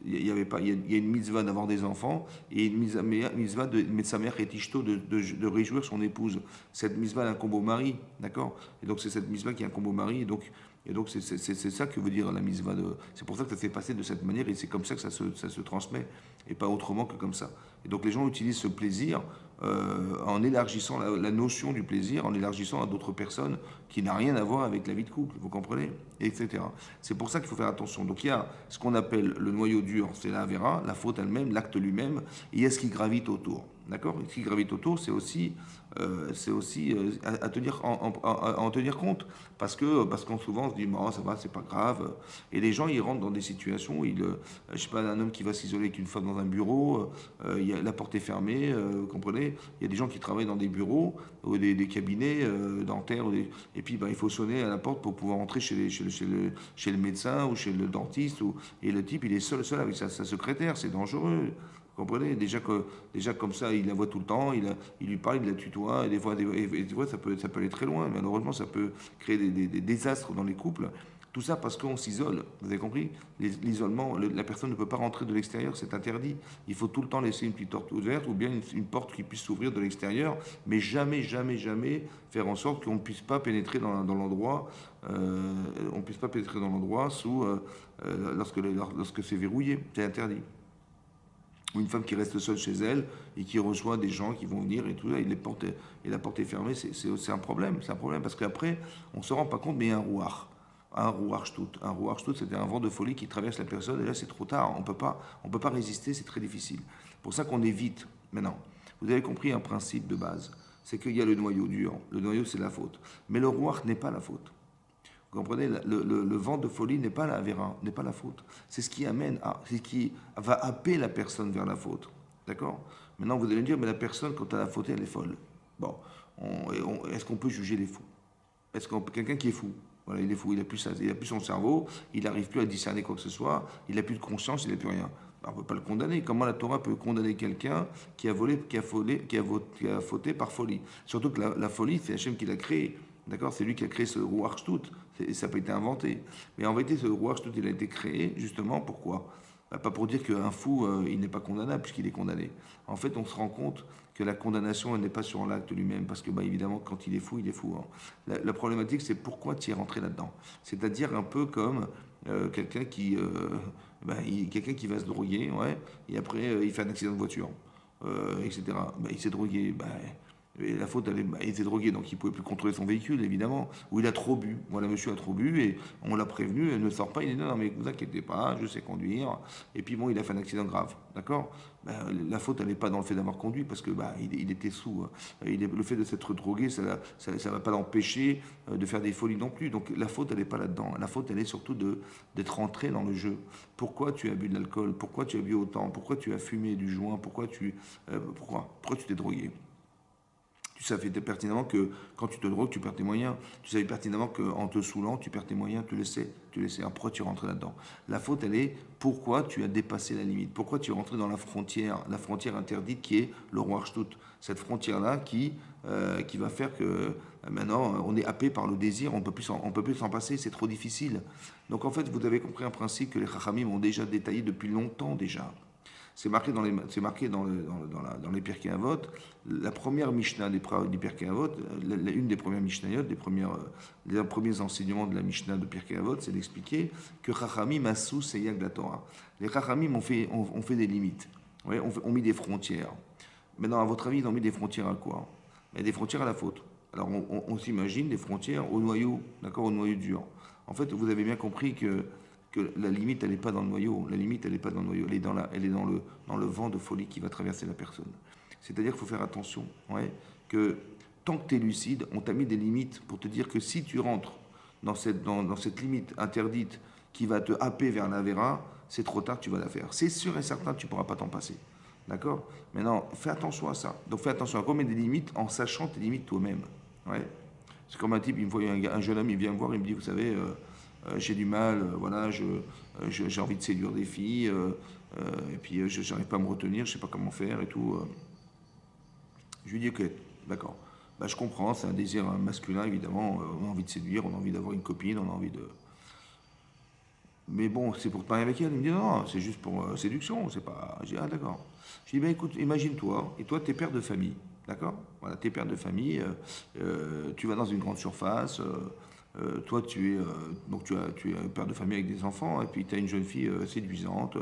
il y avait pas, il y a une mitzvah d'avoir des enfants et une mitzvah de mettre sa mère et Tishto de réjouir son épouse. Cette mitzvah elle incombe au mari, d'accord. Et donc c'est cette mitzvah qui incombe au mari et donc c'est ça que veut dire la mitzvah. C'est pour ça que ça s'est passé de cette manière et c'est comme ça que ça se transmet et pas autrement que comme ça. Et donc les gens utilisent ce plaisir en élargissant la notion du plaisir, en élargissant à d'autres personnes qui n'a rien à voir avec la vie de couple, vous comprenez, etc. C'est pour ça qu'il faut faire attention. Donc il y a ce qu'on appelle le noyau dur, c'est la vera, la faute elle-même, l'acte lui-même, et il y a ce qui gravite autour. D'accord. Ce qui gravite autour, c'est aussi à tenir, en tenir compte. Parce qu'on souvent on se dit, bon, ça va, c'est pas grave. Et les gens, ils rentrent dans des situations où je sais pas, un homme qui va s'isoler avec une femme dans un bureau, la porte est fermée, vous comprenez. Il y a des gens qui travaillent dans des bureaux, ou des cabinets dentaires, et puis ben, il faut sonner à la porte pour pouvoir entrer chez le médecin ou chez le dentiste. Et le type, il est seul avec sa secrétaire, c'est dangereux. Vous comprenez, déjà comme ça, il la voit tout le temps, il lui parle, il la tutoie, et des fois ça peut aller très loin. Malheureusement, ça peut créer des désastres dans les couples. Tout ça parce qu'on s'isole, vous avez compris. L'isolement, la personne ne peut pas rentrer de l'extérieur, c'est interdit. Il faut tout le temps laisser une petite porte ouverte ou bien une porte qui puisse s'ouvrir de l'extérieur, mais jamais, jamais, jamais faire en sorte qu'on ne puisse pas pénétrer dans l'endroit, on puisse pas pénétrer dans l'endroit lorsque c'est verrouillé, c'est interdit. Ou une femme qui reste seule chez elle et qui reçoit des gens qui vont venir et tout ça, et la porte est fermée, c'est un problème. C'est un problème parce qu'après, on ne se rend pas compte, mais il y a un rouar. Un rouar shtout. Un rouar shtout, c'était un vent de folie qui traverse la personne et là, c'est trop tard. On peut pas résister, c'est très difficile. C'est pour ça qu'on évite. Maintenant, vous avez compris un principe de base. C'est qu'il y a le noyau dur. Le noyau, c'est la faute. Mais le rouar n'est pas la faute. Vous comprenez, le vent de folie n'est pas la avéra, n'est pas la faute. C'est ce qui c'est ce qui va happer la personne vers la faute. D'accord. Maintenant, vous allez me dire, mais la personne, quand elle a fauté, elle est folle. Bon, est-ce qu'on peut juger les fous? Est-ce qu'on quelqu'un qui est fou? Voilà, il est fou, il a plus son cerveau, il n'arrive plus à discerner quoi que ce soit, il n'a plus de conscience, il n'a plus rien. On ne peut pas le condamner. Comment la Torah peut condamner quelqu'un qui a fauté par folie? Surtout que la folie, c'est Hachem qui l'a créé. D'accord. C'est lui qui a créé ce rouar shtout. Ça n'a pas été inventé. Mais en vérité, ce rouar shtout, il a été créé justement pourquoi? Pas pour dire qu'un fou, il n'est pas condamnable puisqu'il est condamné. En fait, on se rend compte que la condamnation, elle n'est pas sur l'acte lui-même. Parce que, bah, évidemment, quand il est fou, il est fou. Hein. La problématique, c'est pourquoi tu es rentré là-dedans. C'est-à-dire un peu comme quelqu'un quelqu'un qui va se droguer, ouais, et après, il fait un accident de voiture, etc. Bah, il s'est drogué. Bah, et la faute, il était drogué, donc il ne pouvait plus contrôler son véhicule, évidemment. Ou il a trop bu. Voilà, monsieur a trop bu et on l'a prévenu, elle ne sort pas. Il dit non, mais ne vous inquiétez pas, je sais conduire. Et puis bon, il a fait un accident grave, d'accord. La faute, elle n'est pas dans le fait d'avoir conduit parce que il était sous. Hein. Le fait de s'être drogué, ça ne va pas l'empêcher de faire des folies non plus. Donc la faute, elle n'est pas là-dedans. La faute, elle est surtout d'être rentré dans le jeu. Pourquoi tu as bu de l'alcool? Pourquoi tu as bu autant? Pourquoi tu as fumé du joint? Pourquoi tu t'es drogué? Tu savais pertinemment que quand tu te drogues, tu perds tes moyens. Tu savais pertinemment qu'en te saoulant, tu perds tes moyens. Tu le sais. Tu le sais. Alors pourquoi tu rentres là-dedans? La faute, elle est pourquoi tu as dépassé la limite. Pourquoi tu es rentré dans la frontière interdite qui est le roi Shtut. Cette frontière-là qui va faire que maintenant, on est happé par le désir, on ne peut plus s'en passer, c'est trop difficile. Donc en fait, vous avez compris un principe que les Chachamim ont déjà détaillé depuis longtemps déjà. C'est marqué dans les Pirkei Avot. La première Mishnah des Pirkei Avot, une des premières Mishnayot, les premiers enseignements de la Mishnah de Pirkei Avot, c'est d'expliquer que Chachamim assou seyag la Torah. Les Chachamim ont fait des limites, ouais, ont mis des frontières. Maintenant, à votre avis, ils ont mis des frontières à quoi? Des frontières à la faute. Alors, on s'imagine des frontières au noyau, d'accord, au noyau dur. En fait, vous avez bien compris que la limite, elle n'est pas dans le noyau. La limite, elle n'est pas dans le noyau. Elle est dans le vent de folie qui va traverser la personne. C'est-à-dire qu'il faut faire attention, ouais, que tant que tu es lucide, on t'a mis des limites pour te dire que si tu rentres dans cette limite interdite qui va te happer vers la vera, c'est trop tard, tu vas la faire. C'est sûr et certain, tu ne pourras pas t'en passer. D'accord? Maintenant, fais attention à ça. Donc fais attention à quoi mettre des limites en sachant tes limites toi-même. Ouais. C'est comme un type, une fois, un jeune homme, il vient me voir, il me dit, vous savez, j'ai du mal, voilà, j'ai envie de séduire des filles, et puis je n'arrive pas à me retenir, je ne sais pas comment faire et tout. Je lui dis, ok, d'accord. Bah, je comprends, c'est un désir masculin, évidemment, on a envie de séduire, on a envie d'avoir une copine, on a envie de... Mais bon, c'est pour te marier avec elle. Il me dit, non, c'est juste pour séduction, c'est pas... Je dis, ah d'accord. Je dis, ben écoute, imagine-toi, et toi, t'es père de famille, d'accord? Voilà, t'es père de famille, tu vas dans une grande surface, toi, tu es père de famille avec des enfants, et puis tu as une jeune fille séduisante,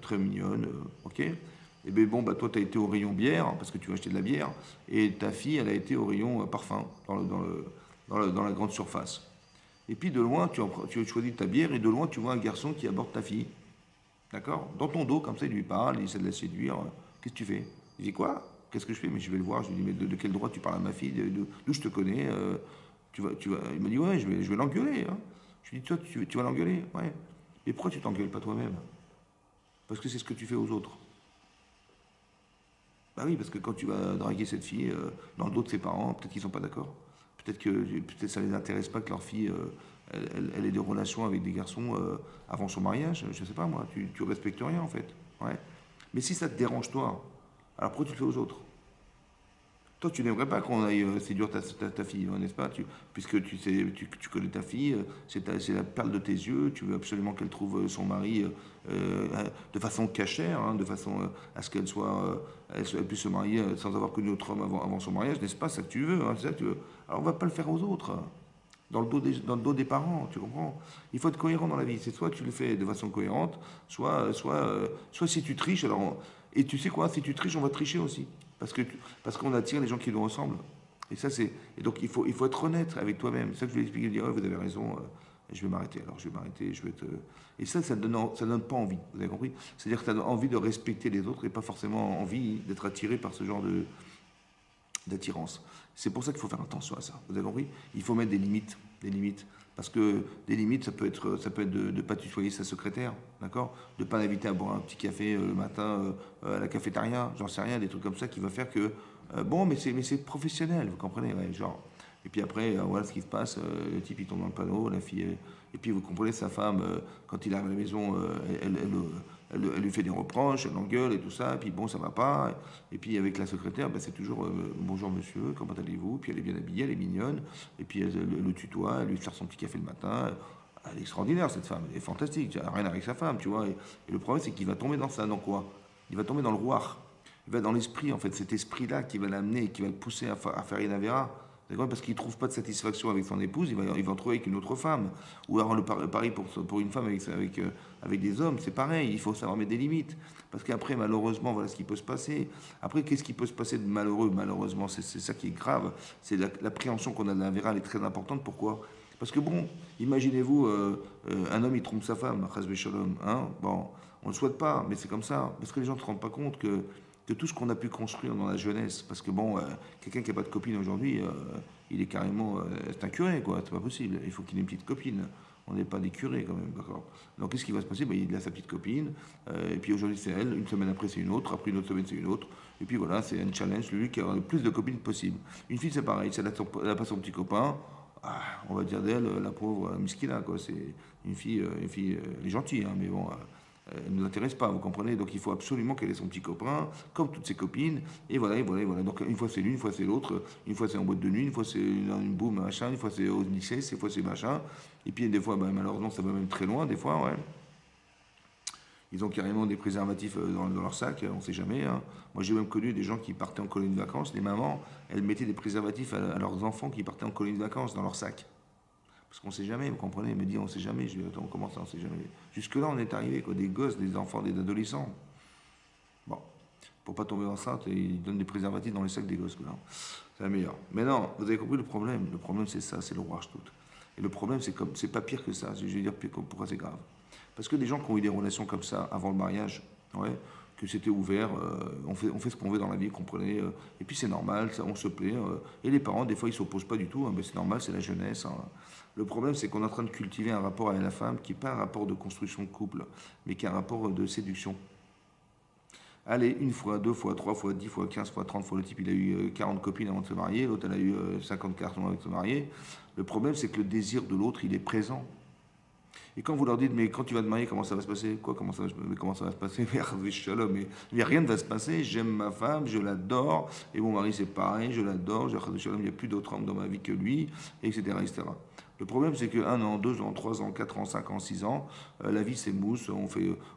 très mignonne, ok? Et bien bon, bah, toi, tu as été au rayon bière, parce que tu vas acheter de la bière, et ta fille, elle a été au rayon parfum, dans la grande surface. Et puis de loin, tu choisis ta bière, et de loin, tu vois un garçon qui aborde ta fille. D'accord? Dans ton dos, comme ça, il lui parle, il essaie de la séduire. Qu'est-ce que tu fais? Il dit quoi? Qu'est-ce que je fais? Mais je vais le voir. Je lui dis, mais de quel droit tu parles à ma fille? D'où je te connais? Il m'a dit, ouais, je vais l'engueuler. Hein. Je lui dis, toi, tu vas l'engueuler? Ouais. Et pourquoi tu t'engueules pas toi-même? Parce que c'est ce que tu fais aux autres. Bah oui, parce que quand tu vas draguer cette fille dans le dos de ses parents, peut-être qu'ils sont pas d'accord. Peut-être ça les intéresse pas que leur fille elle ait des relations avec des garçons avant son mariage. Je sais pas moi. Tu respectes rien en fait. Ouais. Mais si ça te dérange toi, alors pourquoi tu le fais aux autres? Toi, tu n'aimerais pas qu'on aille séduire ta fille, hein, n'est-ce pas? Puisque tu sais, tu connais ta fille, c'est la perle de tes yeux, tu veux absolument qu'elle trouve son mari de façon cachère, hein, de façon à ce elle puisse se marier sans avoir connu autre homme avant son mariage, n'est-ce pas? C'est ça que tu veux, hein, c'est ça que tu veux. Alors on va pas le faire aux autres, hein, dans le dos des parents, tu comprends? Il faut être cohérent dans la vie. C'est soit tu le fais de façon cohérente, soit si tu triches, et tu sais quoi, si tu triches, on va tricher aussi. Parce qu'on attire les gens qui nous ressemblent. Et donc il faut être honnête avec toi-même. C'est ça que je vais expliquer, dire, oh, vous avez raison, je vais m'arrêter. Alors je vais m'arrêter, je vais être. Et ça donne pas envie. Vous avez compris? C'est-à-dire que tu as envie de respecter les autres et pas forcément envie d'être attiré par ce genre d'attirance. C'est pour ça qu'il faut faire attention à ça. Vous avez compris? Il faut mettre des limites, des limites. Parce que des limites, ça peut être de ne pas tutoyer sa secrétaire, d'accord? De ne pas l'inviter à boire un petit café le matin à la cafétéria, j'en sais rien, des trucs comme ça qui va faire que, bon, mais c'est professionnel, vous comprenez, ouais, genre. Et puis après, voilà ce qui se passe, le type il tombe dans le panneau, la fille, et puis vous comprenez, sa femme, quand il arrive à la maison, elle lui fait des reproches, elle l'engueule et tout ça, et puis bon, ça va pas. Et puis avec la secrétaire, ben, c'est toujours bonjour monsieur, comment allez-vous? Puis elle est bien habillée, elle est mignonne, et puis elle le tutoie, elle lui sert son petit café le matin. Elle est extraordinaire cette femme, elle est fantastique, elle n'a rien avec sa femme, tu vois. Et le problème, c'est qu'il va tomber dans ça, dans quoi? Il va tomber dans le rouar. Il va dans l'esprit, en fait, cet esprit-là qui va l'amener, qui va le pousser à faire une avéra. D'accord? Parce qu'il ne trouve pas de satisfaction avec son épouse, il va en trouver avec une autre femme. Ou alors le pareil pour une femme avec des hommes, c'est pareil, il faut savoir mettre des limites. Parce qu'après, malheureusement, voilà ce qui peut se passer. Après, qu'est-ce qui peut se passer de malheureux? Malheureusement, c'est ça qui est grave. C'est l'appréhension qu'on a de l'avéra, elle est très importante. Pourquoi? Parce que bon, imaginez-vous, un homme il trompe sa femme, chas shalom, hein? Bon, on ne le souhaite pas, mais c'est comme ça. Parce que les gens ne se rendent pas compte que tout ce qu'on a pu construire dans la jeunesse, parce que bon, quelqu'un qui n'a pas de copine aujourd'hui, il est carrément, c'est un curé, quoi, c'est pas possible. Il faut qu'il ait une petite copine. On n'est pas des curés quand même, d'accord. Donc qu'est-ce qui va se passer? Il a sa petite copine, et puis aujourd'hui c'est elle, une semaine après c'est une autre, après une autre semaine c'est une autre, et puis voilà, c'est un challenge, lui qui a le plus de copines possible. Une fille c'est pareil, si elle n'a pas son petit copain, on va dire d'elle, la pauvre Miskina, quoi. C'est une fille, elle est gentille, hein, mais bon, elle ne nous intéresse pas, vous comprenez? Donc il faut absolument qu'elle ait son petit copain, comme toutes ses copines, et voilà, et voilà, et voilà. Donc une fois c'est l'une, une fois c'est l'autre, une fois c'est en boîte de nuit, une fois c'est une boum, machin, une fois c'est au lycée, une fois c'est machin, et puis des fois, malheureusement, ça va même très loin, des fois, ouais. Ils ont carrément des préservatifs dans leur sac, on ne sait jamais, hein. Moi j'ai même connu des gens qui partaient en colonie de vacances, les mamans, elles mettaient des préservatifs à leurs enfants qui partaient en colonie de vacances dans leur sac. Parce qu'on ne sait jamais, vous comprenez? Elle me dit on ne sait jamais. Je lui dis attends, comment ça on ne sait jamais? Jusque-là on est arrivé, quoi, des gosses, des enfants, des adolescents. Bon, pour pas tomber enceinte, ils donnent des préservatifs dans les sacs des gosses, quoi. C'est la meilleure. Mais non, vous avez compris le problème. Le problème c'est ça, c'est le roi tout. Et le problème c'est pas pire que ça. Je vais dire pourquoi c'est grave. Parce que des gens qui ont eu des relations comme ça avant le mariage, ouais, que c'était ouvert, on fait ce qu'on veut dans la vie, comprenez, et puis c'est normal, ça, on se plaît, et les parents, des fois, ils s'opposent pas du tout, hein, mais c'est normal, c'est la jeunesse, hein. Le problème, c'est qu'on est en train de cultiver un rapport avec la femme qui n'est pas un rapport de construction de couple, mais qui est un rapport de séduction. Allez, une fois, deux fois, trois fois, 10 fois, 15 fois, 30 fois, le type, il a eu 40 copines avant de se marier, l'autre, elle a eu 50 garçons avant de se marier. Le problème, c'est que le désir de l'autre, il est présent. Et quand vous leur dites, mais quand tu vas te marier, comment ça va se passer? Quoi, comment ça va se passer? Mais rien ne va se passer. J'aime ma femme, je l'adore. Et mon mari, c'est pareil, je l'adore. Il n'y a plus d'autre homme dans ma vie que lui, etc., etc. Le problème, c'est que 1 an, 2 ans, 3 ans, 4 ans, 5 ans, 6 ans, la vie s'émousse,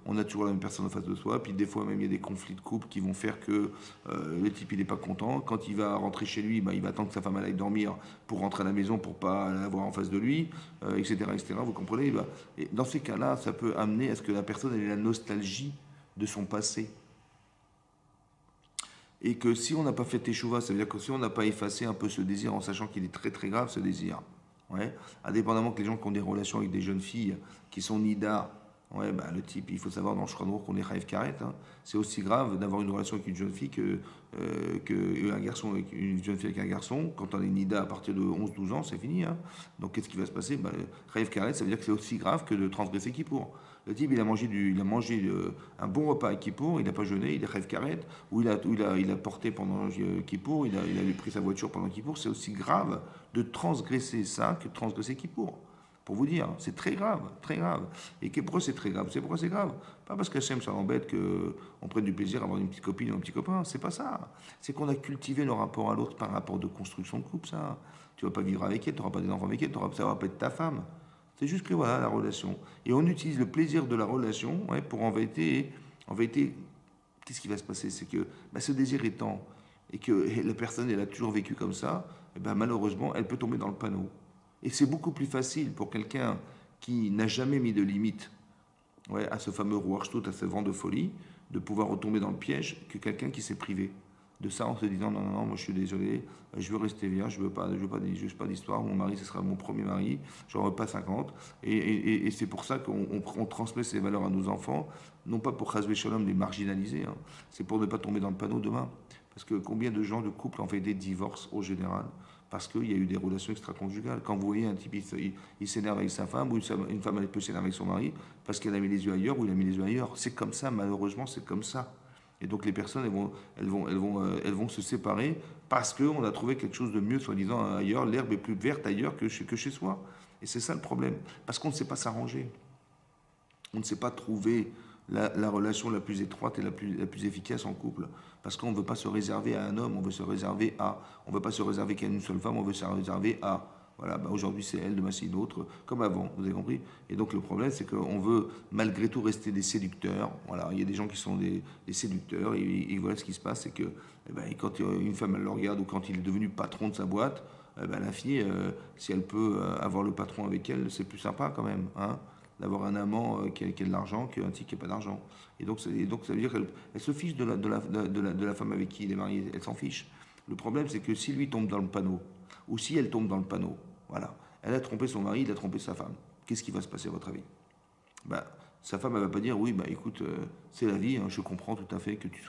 on a toujours la même personne en face de soi, puis des fois même il y a des conflits de couple qui vont faire que le type il n'est pas content. Quand il va rentrer chez lui, il va attendre que sa femme aille dormir pour rentrer à la maison pour pas l'avoir en face de lui, etc., etc. Vous comprenez? Et dans ces cas-là, ça peut amener à ce que la personne ait la nostalgie de son passé. Et que si on n'a pas fait teshuva, ça veut dire que si on n'a pas effacé un peu ce désir en sachant qu'il est très très grave ce désir, ouais, indépendamment que les gens qui ont des relations avec des jeunes filles qui sont nida, ouais, le type, il faut savoir dans le Shulchan Aruch qu'on est Chayav Karet, hein, c'est aussi grave d'avoir une relation avec une jeune fille que un garçon avec une jeune fille avec un garçon. Quand on est nida à partir de 11-12 ans, c'est fini, hein. Donc qu'est-ce qui va se passer? Chayav Karet, ça veut dire que c'est aussi grave que de transgresser Kippour. Le type, il a mangé un bon repas à Kippour, il n'a pas jeûné, il est Chayav Karet, ou il a porté pendant Kippour, il a pris sa voiture pendant Kippour. C'est aussi grave de transgresser ça que de transgresser Kippour. Pour vous dire, c'est très grave, très grave. Et pourquoi c'est très grave? C'est pourquoi c'est grave? Pas parce qu'Hachem ça embête qu'on prenne du plaisir à avoir une petite copine ou un petit copain, c'est pas ça. C'est qu'on a cultivé le rapport à l'autre par rapport de construction de couple, ça. Tu vas pas vivre avec elle, tu n'auras pas des enfants avec elle, ça va pas être ta femme. C'est juste que voilà, la relation. Et on utilise le plaisir de la relation, ouais, pour en vérité, qu'est-ce qui va se passer? C'est que ce désir étant, et que la personne, elle a toujours vécu comme ça, et malheureusement, elle peut tomber dans le panneau. Et c'est beaucoup plus facile pour quelqu'un qui n'a jamais mis de limite, ouais, à ce fameux Ruach, à ce vent de folie, de pouvoir retomber dans le piège que quelqu'un qui s'est privé de ça en se disant non, non, non, moi je suis désolé, je veux rester vierge, je veux pas d'histoire, mon mari ce sera mon premier mari, j'en veux pas 50. Et c'est pour ça qu'on transmet ces valeurs à nos enfants, non pas pour Chazvé Shalom les marginaliser, hein, c'est pour ne pas tomber dans le panneau demain. Parce que combien de gens de couples ont fait des divorces au général parce qu'il y a eu des relations extra-conjugales. Quand vous voyez un type, il s'énerve avec sa femme, ou une femme, elle peut s'énerver avec son mari, parce qu'elle a mis les yeux ailleurs, ou il a mis les yeux ailleurs. C'est comme ça, malheureusement, c'est comme ça. Et donc les personnes, elles vont se séparer parce qu'on a trouvé quelque chose de mieux, soi-disant ailleurs. L'herbe est plus verte ailleurs que chez soi. Et c'est ça le problème. Parce qu'on ne sait pas s'arranger. On ne sait pas trouver la relation la plus étroite et la plus efficace en couple. Parce qu'on ne veut pas se réserver à un homme, on veut se réserver à. On ne veut pas se réserver qu'à une seule femme, on veut se réserver à. Voilà, aujourd'hui c'est elle, demain c'est une autre, comme avant, vous avez compris? Et donc le problème c'est qu'on veut malgré tout rester des séducteurs. Voilà, il y a des gens qui sont des séducteurs, et voilà ce qui se passe, c'est que quand une femme elle le regarde, ou quand il est devenu patron de sa boîte, la fille, si elle peut avoir le patron avec elle, c'est plus sympa quand même, hein, d'avoir un amant qui a de l'argent qu'un type qui n'a pas d'argent. Et donc ça veut dire qu'elle se fiche de la femme avec qui il est marié, elle s'en fiche. Le problème c'est que si lui tombe dans le panneau, ou si elle tombe dans le panneau, voilà, elle a trompé son mari, il a trompé sa femme, qu'est-ce qui va se passer à votre avis? Sa femme, elle va pas dire, oui, bah écoute, c'est la vie, hein, je comprends tout à fait que tu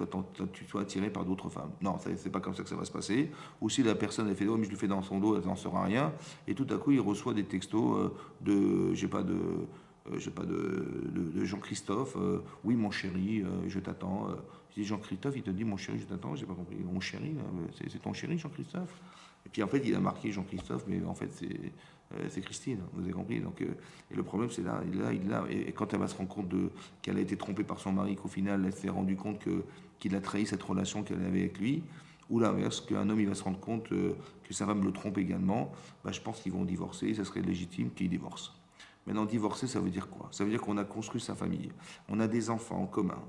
sois attiré par d'autres femmes. Non, c'est pas comme ça que ça va se passer. Ou si la personne, elle fait, oh, mais je le fais dans son dos, elle n'en saura rien. Et tout à coup, il reçoit des textos j'ai pas de Jean-Christophe, oui, mon chéri, je t'attends. Je dis Jean-Christophe, il te dit, mon chéri, je t'attends, j'ai pas compris. Mon chéri, c'est ton chéri, Jean-Christophe? Et puis en fait, il a marqué Jean-Christophe, mais en fait, c'est Christine, vous avez compris. Donc, et le problème, c'est là, il est là. Et quand elle va se rendre compte qu'elle a été trompée par son mari, qu'au final, elle s'est rendue compte qu'il a trahi cette relation qu'elle avait avec lui, ou l'inverse, qu'un homme il va se rendre compte que sa femme le trompe également, bah, je pense qu'ils vont divorcer, et ça serait légitime qu'ils divorcent. Maintenant, divorcer, ça veut dire quoi? Ça veut dire qu'on a construit sa famille, on a des enfants en commun.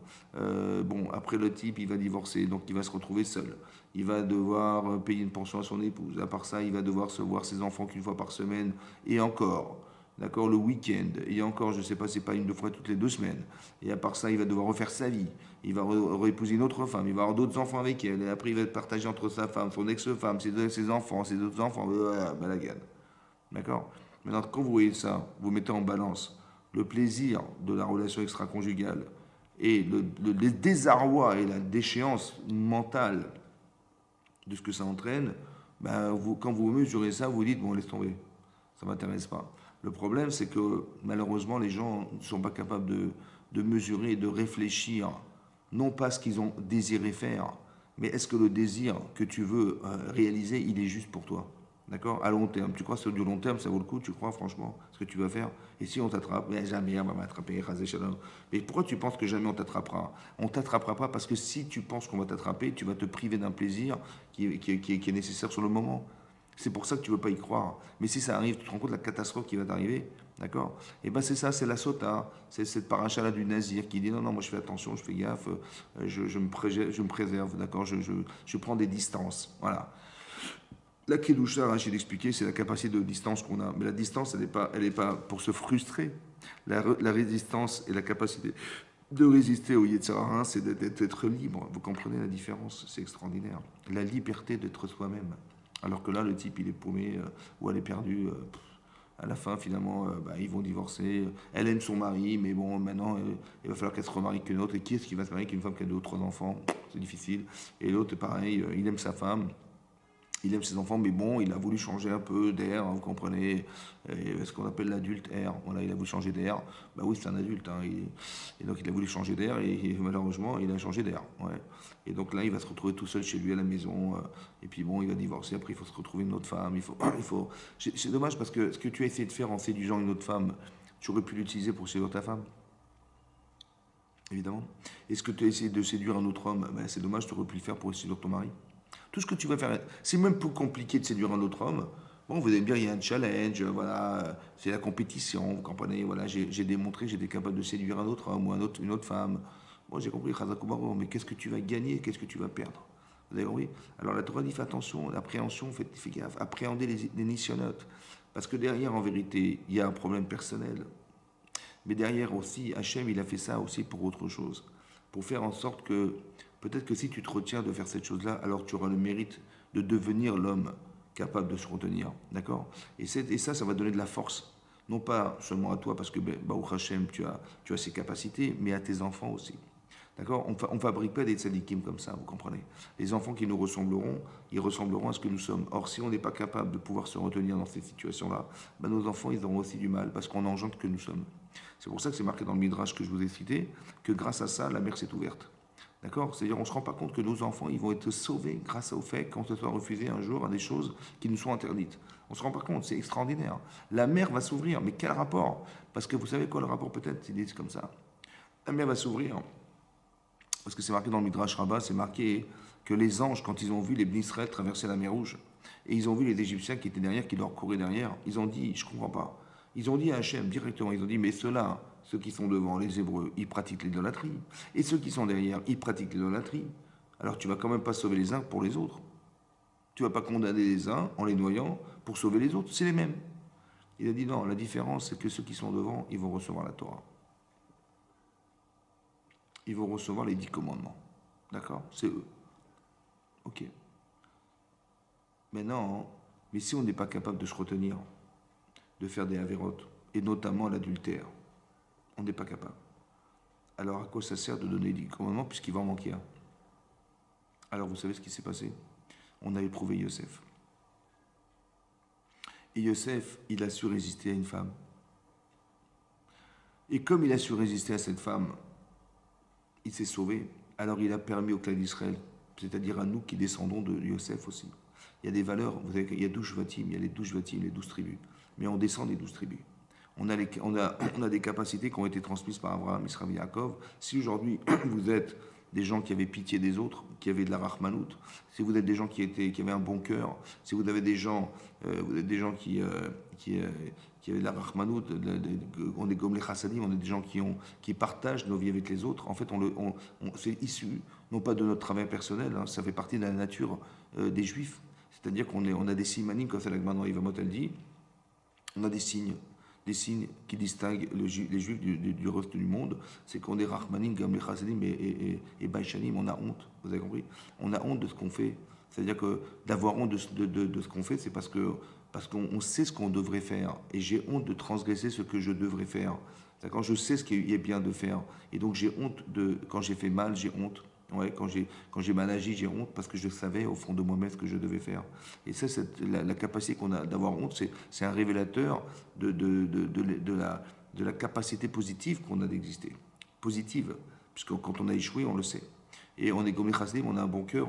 Bon, après le type, il va divorcer, donc il va se retrouver seul. Il va devoir payer une pension à son épouse. À part ça, il va devoir se voir ses enfants qu'une fois par semaine, et encore. D'accord, le week-end, et encore, je ne sais pas, c'est pas une, deux fois toutes les 2 semaines. Et à part ça, il va devoir refaire sa vie. Il va réépouser une autre femme, il va avoir d'autres enfants avec elle. Et après, il va être partagé entre sa femme, son ex-femme, ses enfants, ses autres enfants. Balagane. D'accord. Maintenant, quand vous voyez ça, vous mettez en balance le plaisir de la relation extra-conjugale et le désarroi et la déchéance mentale de ce que ça entraîne, ben quand vous mesurez ça, vous dites, bon, laisse tomber, ça ne m'intéresse pas. Le problème, c'est que malheureusement, les gens ne sont pas capables de mesurer et de réfléchir, non pas ce qu'ils ont désiré faire, mais est-ce que le désir que tu veux réaliser, il est juste pour toi? D'accord? À long terme. Tu crois que sur du long terme, ça vaut le coup? Tu crois franchement ce que tu vas faire? Et si on t'attrape? Mais jamais on va m'attraper, rasé shalom. Mais pourquoi tu penses que jamais on t'attrapera? On t'attrapera pas parce que si tu penses qu'on va t'attraper, tu vas te priver d'un plaisir qui est nécessaire sur le moment. C'est pour ça que tu ne veux pas y croire. Mais si ça arrive, tu te rends compte de la catastrophe qui va t'arriver, d'accord? Et bien c'est ça, c'est la sota, c'est cette paracha-là du nazir qui dit non, non, moi je fais attention, je fais gaffe, je me préserve, d'accord? Je prends des distances, voilà. La kedusha, Rachid expliqué, c'est la capacité de distance qu'on a. Mais la distance, elle est pas pour se frustrer. La résistance et la capacité de résister au Yetzirah, c'est d'être libre. Vous comprenez la différence? C'est extraordinaire. La liberté d'être soi-même. Alors que là, le type, il est paumé ou elle est perdue. À la fin, finalement, bah, ils vont divorcer. Elle aime son mari, mais bon, maintenant, il va falloir qu'elle se remarie qu'une autre. Et qui est-ce qui va se marier qu'une femme qui a 2 ou 3 enfants? C'est difficile. Et l'autre, pareil, il aime sa femme. Il aime ses enfants, mais bon, il a voulu changer un peu d'air, hein, vous comprenez, ce qu'on appelle l'adulte air. Voilà, il a voulu changer d'air. Bah oui, c'est un adulte, hein, et donc il a voulu changer d'air, et malheureusement, il a changé d'air. Ouais. Et donc là, il va se retrouver tout seul chez lui à la maison, et puis bon, il va divorcer, après il faut se retrouver une autre femme. C'est dommage parce que ce que tu as essayé de faire en séduisant une autre femme, tu aurais pu l'utiliser pour séduire ta femme, évidemment. Et ce que tu as essayé de séduire un autre homme, ben, c'est dommage, tu aurais pu le faire pour séduire ton mari. Tout ce que tu vas faire, c'est même plus compliqué de séduire un autre homme. Bon, vous allez me dire, il y a un challenge, voilà, c'est la compétition, vous comprenez, voilà, j'ai démontré que j'étais capable de séduire un autre homme ou une autre femme. Bon, j'ai compris, Khazakoumarou, mais qu'est-ce que tu vas gagner, qu'est-ce que tu vas perdre? Vous avez compris? Alors la Torah dit, fais attention, l'appréhension, fais gaffe, appréhender les nissionotes. Parce que derrière, en vérité, il y a un problème personnel. Mais derrière aussi, Hachem, il a fait ça aussi pour autre chose. Pour faire en sorte que, peut-être que si tu te retiens de faire cette chose-là, alors tu auras le mérite de devenir l'homme capable de se retenir. D'accord? Et ça, ça va donner de la force. Non pas seulement à toi, parce que, Baruch Hachem, tu as ces capacités, mais à tes enfants aussi. D'accord? On ne fabrique pas des tzadikim comme ça, vous comprenez? Les enfants qui nous ressembleront, ils ressembleront à ce que nous sommes. Or, si on n'est pas capable de pouvoir se retenir dans ces situations-là, ben, nos enfants, ils auront aussi du mal, parce qu'on engendre que nous sommes. C'est pour ça que c'est marqué dans le Midrash que je vous ai cité, que grâce à ça, la mer s'est ouverte. D'accord? C'est-à-dire, on ne se rend pas compte que nos enfants, ils vont être sauvés grâce au fait qu'on se soit refusé un jour à des choses qui nous sont interdites. On ne se rend pas compte, c'est extraordinaire. La mer va s'ouvrir, mais quel rapport? Parce que vous savez quoi, le rapport peut-être, ils disent comme ça. La mer va s'ouvrir, parce que c'est marqué dans le Midrash Rabbah, c'est marqué que les anges, quand ils ont vu les Bnei Israël traverser la mer Rouge, et ils ont vu les Égyptiens qui étaient derrière, qui leur couraient derrière, ils ont dit, je ne comprends pas. Ils ont dit à Hachem directement, ils ont dit, mais ceux-là, ceux qui sont devant, les Hébreux, ils pratiquent l'idolâtrie. Et ceux qui sont derrière, ils pratiquent l'idolâtrie. Alors tu vas quand même pas sauver les uns pour les autres. Tu vas pas condamner les uns en les noyant pour sauver les autres. C'est les mêmes. Il a dit non, la différence, c'est que ceux qui sont devant, ils vont recevoir la Torah. Ils vont recevoir les 10 commandements. D'accord? C'est eux. Ok. Maintenant, mais si on n'est pas capable de se retenir, de faire des avérotes, et notamment l'adultère, on n'est pas capable. Alors à quoi ça sert de donner 10 commandements puisqu'il va en manquer un? Alors vous savez ce qui s'est passé? On a éprouvé Yosef. Et Yosef, il a su résister à une femme. Et comme il a su résister à cette femme, il s'est sauvé. Alors il a permis au clan d'Israël, c'est-à-dire à nous qui descendons de Yosef aussi. Il y a des valeurs, vous savez qu'il y a 12 Shvatim, il y a les 12 Shvatim, les 12 tribus. Mais on descend des 12 tribus. On a des capacités qui ont été transmises par Abraham, Israël et Yaakov. Si aujourd'hui vous êtes des gens qui avaient pitié des autres, qui avaient de la rachmanout, si vous êtes des gens qui avaient un bon cœur, si vous avez des gens, qui avaient de la rachmanout, on est comme les chassadim, on est des gens qui partagent nos vies avec les autres. En fait, c'est issu non pas de notre travail personnel, hein, ça fait partie de la nature des juifs. C'est-à-dire on a des simanim, comme ça la Gemara dans Yevamot elle dit, on a des signes qui distinguent les juifs du reste du monde. C'est qu'on est Rahmanim, Gamle Chassidim et Baïchanim, on a honte, vous avez compris? On a honte de ce qu'on fait. C'est-à-dire que d'avoir honte de ce qu'on fait, c'est parce qu'on sait ce qu'on devrait faire. Et j'ai honte de transgresser ce que je devrais faire. Quand je sais ce qui est bien de faire. Et donc j'ai honte quand j'ai fait mal, j'ai honte. Ouais, quand j'ai mal agi, j'ai honte parce que je savais au fond de moi-même ce que je devais faire. Et ça, la capacité qu'on a d'avoir honte, c'est un révélateur de la capacité positive qu'on a d'exister. Positive, puisque quand on a échoué, on le sait. Et on est Gomé Chasdim, on a un bon cœur,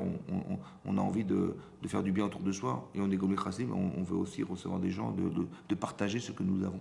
on a envie de faire du bien autour de soi. Et on est Gomé Chasdim, on veut aussi recevoir des gens, de partager ce que nous avons.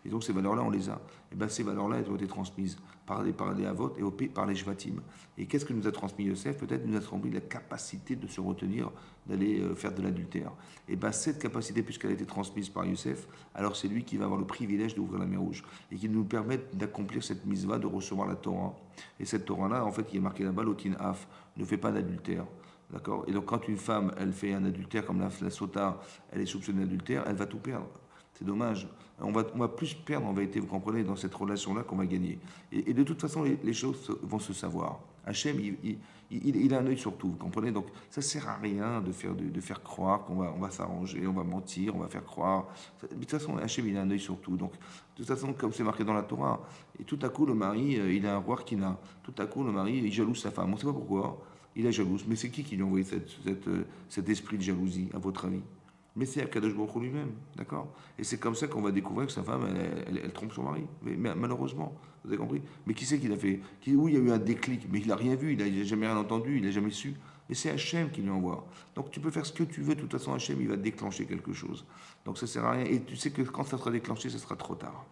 Et donc ces valeurs-là, on les a. Et bien ces valeurs-là, elles ont été transmises par les Avot et par les Shvatim. Et qu'est-ce que nous a transmis Yosef? Peut-être nous a transmis la capacité de se retenir, d'aller faire de l'adultère. Et bien cette capacité, puisqu'elle a été transmise par Yosef, alors c'est lui qui va avoir le privilège d'ouvrir la mer Rouge. Et qui nous permet d'accomplir cette mitzvah, de recevoir la Torah. Et cette Torah-là, en fait, qui est marquée là-bas, l'otin af, ne fait pas d'adultère. D'accord? Et donc quand une femme, elle fait un adultère comme la sota, elle est soupçonnée d'adultère, elle va tout perdre. C'est dommage. On va plus perdre en vérité, vous comprenez, dans cette relation-là qu'on va gagner. Et de toute façon, les choses vont se savoir. Hachem, il a un œil sur tout, vous comprenez. Donc ça ne sert à rien de faire croire qu'on va s'arranger, on va mentir, on va faire croire. De toute façon, Hachem, il a un œil sur tout. Donc de toute façon, comme c'est marqué dans la Torah, et tout à coup, le mari, il a un roi qui n'a. Tout à coup, le mari, il jalouse sa femme. On ne sait pas pourquoi. Il est jaloux. Mais c'est qui lui a envoyé cet esprit de jalousie, à votre avis? Mais c'est Akadosh Baruch Hu lui-même, d'accord? Et c'est comme ça qu'on va découvrir que sa femme, elle trompe son mari. Mais malheureusement, vous avez compris? Mais qui c'est qui l'a fait? Oui, il y a eu un déclic, mais il n'a rien vu, il n'a jamais rien entendu, il n'a jamais su. Mais c'est Hachem qui lui envoie. Donc tu peux faire ce que tu veux, de toute façon, Hachem, il va déclencher quelque chose. Donc ça ne sert à rien. Et tu sais que quand ça sera déclenché, ça sera trop tard.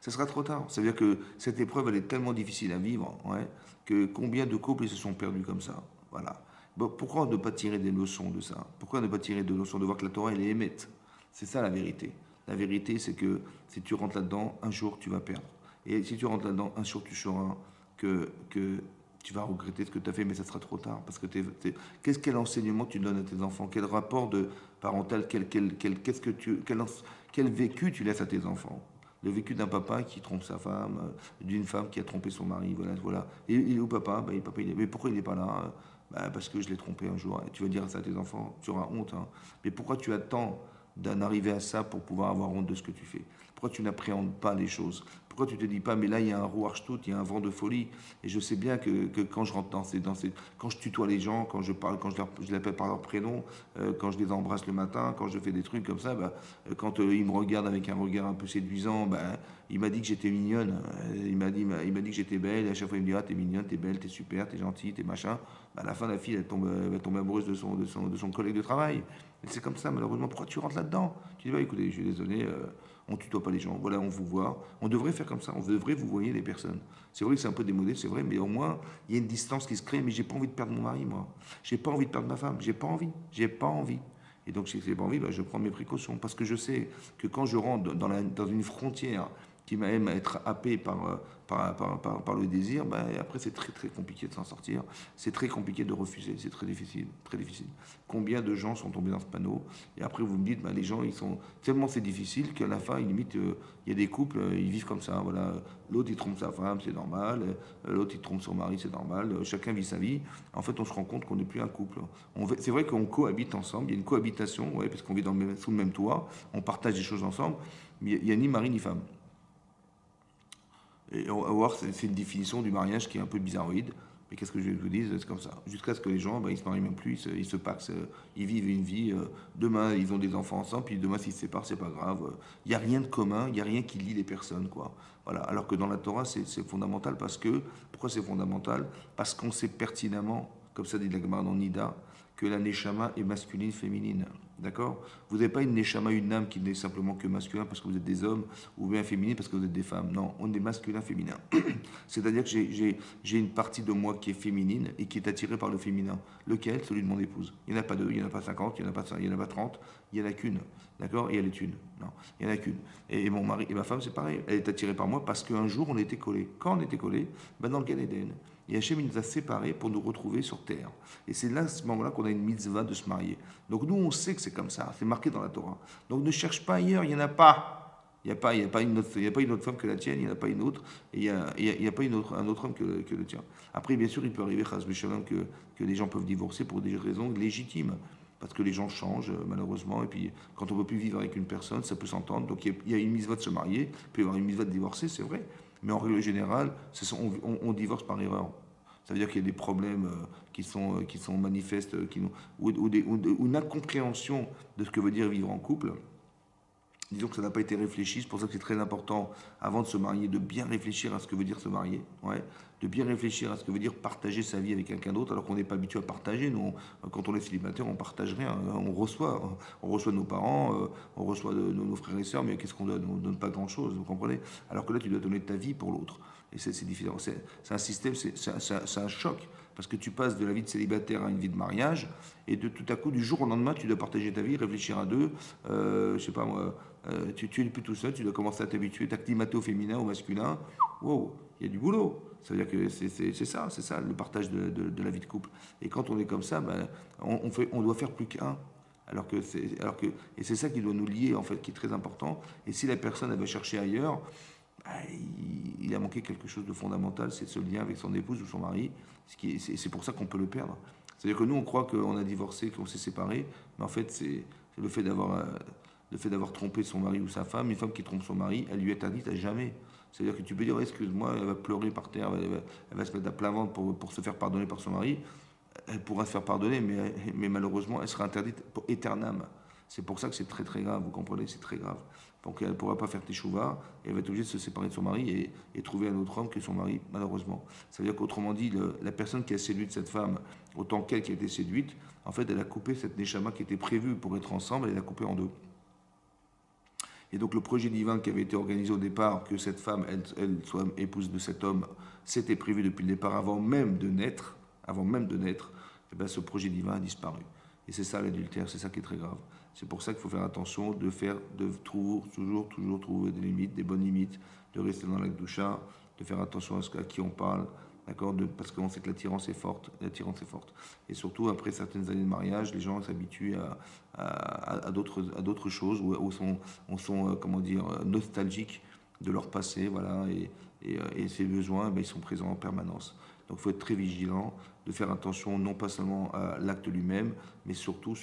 Ça sera trop tard. Ça veut dire que cette épreuve, elle est tellement difficile à vivre, ouais, que combien de couples ils se sont perdus comme ça. Voilà. Bon, pourquoi ne pas tirer des leçons de ça? Pourquoi ne pas tirer des leçons de voir que la Torah, elle est émette? C'est ça la vérité. La vérité, c'est que si tu rentres là-dedans, un jour, tu vas perdre. Et si tu rentres là-dedans, un jour, tu sauras que tu vas regretter ce que tu as fait, mais ça sera trop tard. Parce que quel enseignement tu donnes à tes enfants? Quel rapport de parental, quel vécu tu laisses à tes enfants? Le vécu d'un papa qui trompe sa femme, d'une femme qui a trompé son mari, voilà. Et il est où papa? Mais pourquoi il n'est pas là? Parce que je l'ai trompé un jour. Et tu vas dire ça à tes enfants, tu auras honte. Hein. Mais pourquoi tu attends d'en arriver à ça pour pouvoir avoir honte de ce que tu fais? Pourquoi tu n'appréhendes pas les choses? Pourquoi tu te dis pas, mais là il y a un rouarchtout, il y a un vent de folie, et je sais bien que quand je rentre quand je tutoie les gens, quand je parle, quand je les appelle par leur prénom, quand je les embrasse le matin, quand je fais des trucs comme ça, quand ils me regardent avec un regard un peu séduisant, il m'a dit que j'étais mignonne, il m'a dit que j'étais belle, et à chaque fois il me dit, ah t'es mignonne, t'es belle, t'es super, t'es gentille, t'es machin. À la fin, la fille, elle va tomber amoureuse de son collègue de travail. Et c'est comme ça, malheureusement. Pourquoi tu rentres là-dedans? Tu dis, écoutez, je suis désolé, on tutoie pas les gens. Voilà, on vous voit. On devrait faire comme ça. On devrait vous voyer les personnes. C'est vrai que c'est un peu démodé, c'est vrai, mais au moins, il y a une distance qui se crée. Mais j'ai pas envie de perdre mon mari, moi. J'ai pas envie de perdre ma femme. J'ai pas envie. J'ai pas envie. Et donc, si j'ai pas envie, je prends mes précautions. Parce que je sais que quand je rentre dans une frontière qui m'aime à être happé par le désir, après c'est très très compliqué de s'en sortir, c'est très compliqué de refuser, c'est très difficile, très difficile. Combien de gens sont tombés dans ce panneau? Et après vous me dites, les gens ils sont tellement c'est difficile qu'à la fin, limite, il y a des couples, ils vivent comme ça, voilà. L'autre il trompe sa femme, c'est normal, l'autre il trompe son mari, c'est normal, chacun vit sa vie. En fait, on se rend compte qu'on n'est plus un couple. C'est vrai qu'on cohabite ensemble, il y a une cohabitation, ouais, parce qu'on vit sous le même toit, on partage des choses ensemble, mais il n'y a ni mari ni femme. Et on va voir, c'est une définition du mariage qui est un peu bizarroïde. Mais qu'est-ce que je vous dis? C'est comme ça. Jusqu'à ce que les gens, ben, ils se marient même plus, ils se paxent, ils vivent une vie. Demain, ils ont des enfants ensemble, puis demain, s'ils se séparent, c'est pas grave. Il n'y a rien de commun, il n'y a rien qui lie les personnes, quoi. Voilà. Alors que dans la Torah, c'est fondamental parce que. Pourquoi c'est fondamental? Parce qu'on sait pertinemment, comme ça dit la Gemara dans Nida, que la Neshama est masculine, féminine. D'accord? Vous n'avez pas une Neshama, une âme qui n'est simplement que masculin parce que vous êtes des hommes, ou bien féminine parce que vous êtes des femmes. Non, on est masculin, féminin. C'est-à-dire que j'ai une partie de moi qui est féminine et qui est attirée par le féminin. Lequel? Celui de mon épouse. Il n'y en a pas deux, il n'y en a pas 50, il n'y en a pas 5, il n'y en a pas 30, il n'y en a qu'une. D'accord? Et elle est une. Non, il n'y en a qu'une. Et mon mari et ma femme, c'est pareil. Elle est attirée par moi parce qu'un jour, on était collés. Quand on était collés? Ben dans le Gan Eden. Et Hachem il nous a séparés pour nous retrouver sur terre. Et c'est là, à ce moment-là, qu'on a une mitzvah de se marier. Donc nous, on sait que c'est comme ça, c'est marqué dans la Torah. Donc ne cherche pas ailleurs, il n'y en a pas. Il y a pas une autre femme que la tienne, il n'y en a pas une autre, et il y a pas un autre homme que le tien. Après, bien sûr, il peut arriver, chas v'shalom, que les gens peuvent divorcer pour des raisons légitimes. Parce que les gens changent, malheureusement, et puis quand on ne peut plus vivre avec une personne, ça peut s'entendre. Donc il y a une mitzvah de se marier, il peut y avoir une mitzvah de divorcer, c'est vrai. Mais en règle générale, on divorce par erreur. Ça veut dire qu'il y a des problèmes qui sont manifestes, ou une incompréhension de ce que veut dire vivre en couple. Disons que ça n'a pas été réfléchi, c'est pour ça que c'est très important, avant de se marier, de bien réfléchir à ce que veut dire se marier, ouais, de bien réfléchir à ce que veut dire partager sa vie avec quelqu'un d'autre, alors qu'on n'est pas habitué à partager. Nous, quand on est célibataire, on partage rien, on reçoit nos parents, on reçoit nos frères et sœurs, mais qu'est-ce qu'on donne? On ne donne pas grand-chose, vous comprenez? Alors que là, tu dois donner ta vie pour l'autre. Et c'est différent. C'est un système, c'est un choc. Parce que tu passes de la vie de célibataire à une vie de mariage, et de tout à coup, du jour au lendemain, tu dois partager ta vie, réfléchir à deux. Je sais pas moi, tu n'es plus tout seul, tu dois commencer à t'habituer, t'acclimater au féminin, au masculin. Wow, il y a du boulot. Ça veut dire que c'est ça, le partage de la vie de couple. Et quand on est comme ça, ben, on doit faire plus qu'un. Et c'est ça qui doit nous lier, en fait, qui est très important. Et si la personne, elle va chercher ailleurs, il a manqué quelque chose de fondamental, c'est ce lien avec son épouse ou son mari. C'est pour ça qu'on peut le perdre. C'est-à-dire que nous, on croit qu'on a divorcé, qu'on s'est séparé, mais en fait, c'est le fait d'avoir trompé son mari ou sa femme. Une femme qui trompe son mari, elle lui est interdite à jamais. C'est-à-dire que tu peux dire, ouais, excuse-moi, elle va pleurer par terre, elle va se mettre à plat ventre pour se faire pardonner par son mari. Elle pourra se faire pardonner, mais malheureusement, elle sera interdite pour éternam. C'est pour ça que c'est très très grave, vous comprenez, c'est très grave. Donc elle ne pourra pas faire teshuva, et elle va être obligée de se séparer de son mari et trouver un autre homme que son mari, malheureusement. Ça veut dire qu'autrement dit, la personne qui a séduit cette femme, autant qu'elle qui a été séduite, en fait, elle a coupé cette neshama qui était prévue pour être ensemble, elle l'a coupée en deux. Et donc le projet divin qui avait été organisé au départ, que cette femme, elle soit épouse de cet homme, c'était prévu depuis le départ, avant même de naître, et bien ce projet divin a disparu. Et c'est ça l'adultère, c'est ça qui est très grave. C'est pour ça qu'il faut faire attention de toujours trouver des limites, des bonnes limites, de rester dans la doucha, de faire attention à qui on parle, d'accord, parce qu'on sait que l'attirance est forte, Et surtout, après certaines années de mariage, les gens s'habituent à d'autres choses, ou sont comment dire, nostalgiques de leur passé, voilà, et ces besoins, ben, ils sont présents en permanence. Donc il faut être très vigilant, de faire attention non pas seulement à l'acte lui-même, mais surtout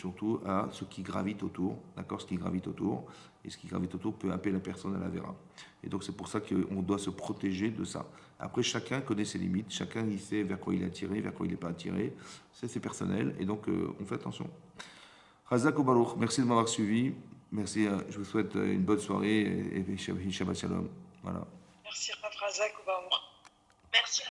à ce qui gravite autour, d'accord, ce qui gravite autour, et ce qui gravite autour peut appeler la personne à la vera. Et donc c'est pour ça qu'on doit se protéger de ça. Après, chacun connaît ses limites, chacun il sait vers quoi il est attiré, vers quoi il n'est pas attiré, c'est personnel, et donc on fait attention. Chazak ou Baruch, merci de m'avoir suivi, merci, je vous souhaite une bonne soirée, et Shabbat Shalom, voilà. Merci Rav Razak ou Baruch.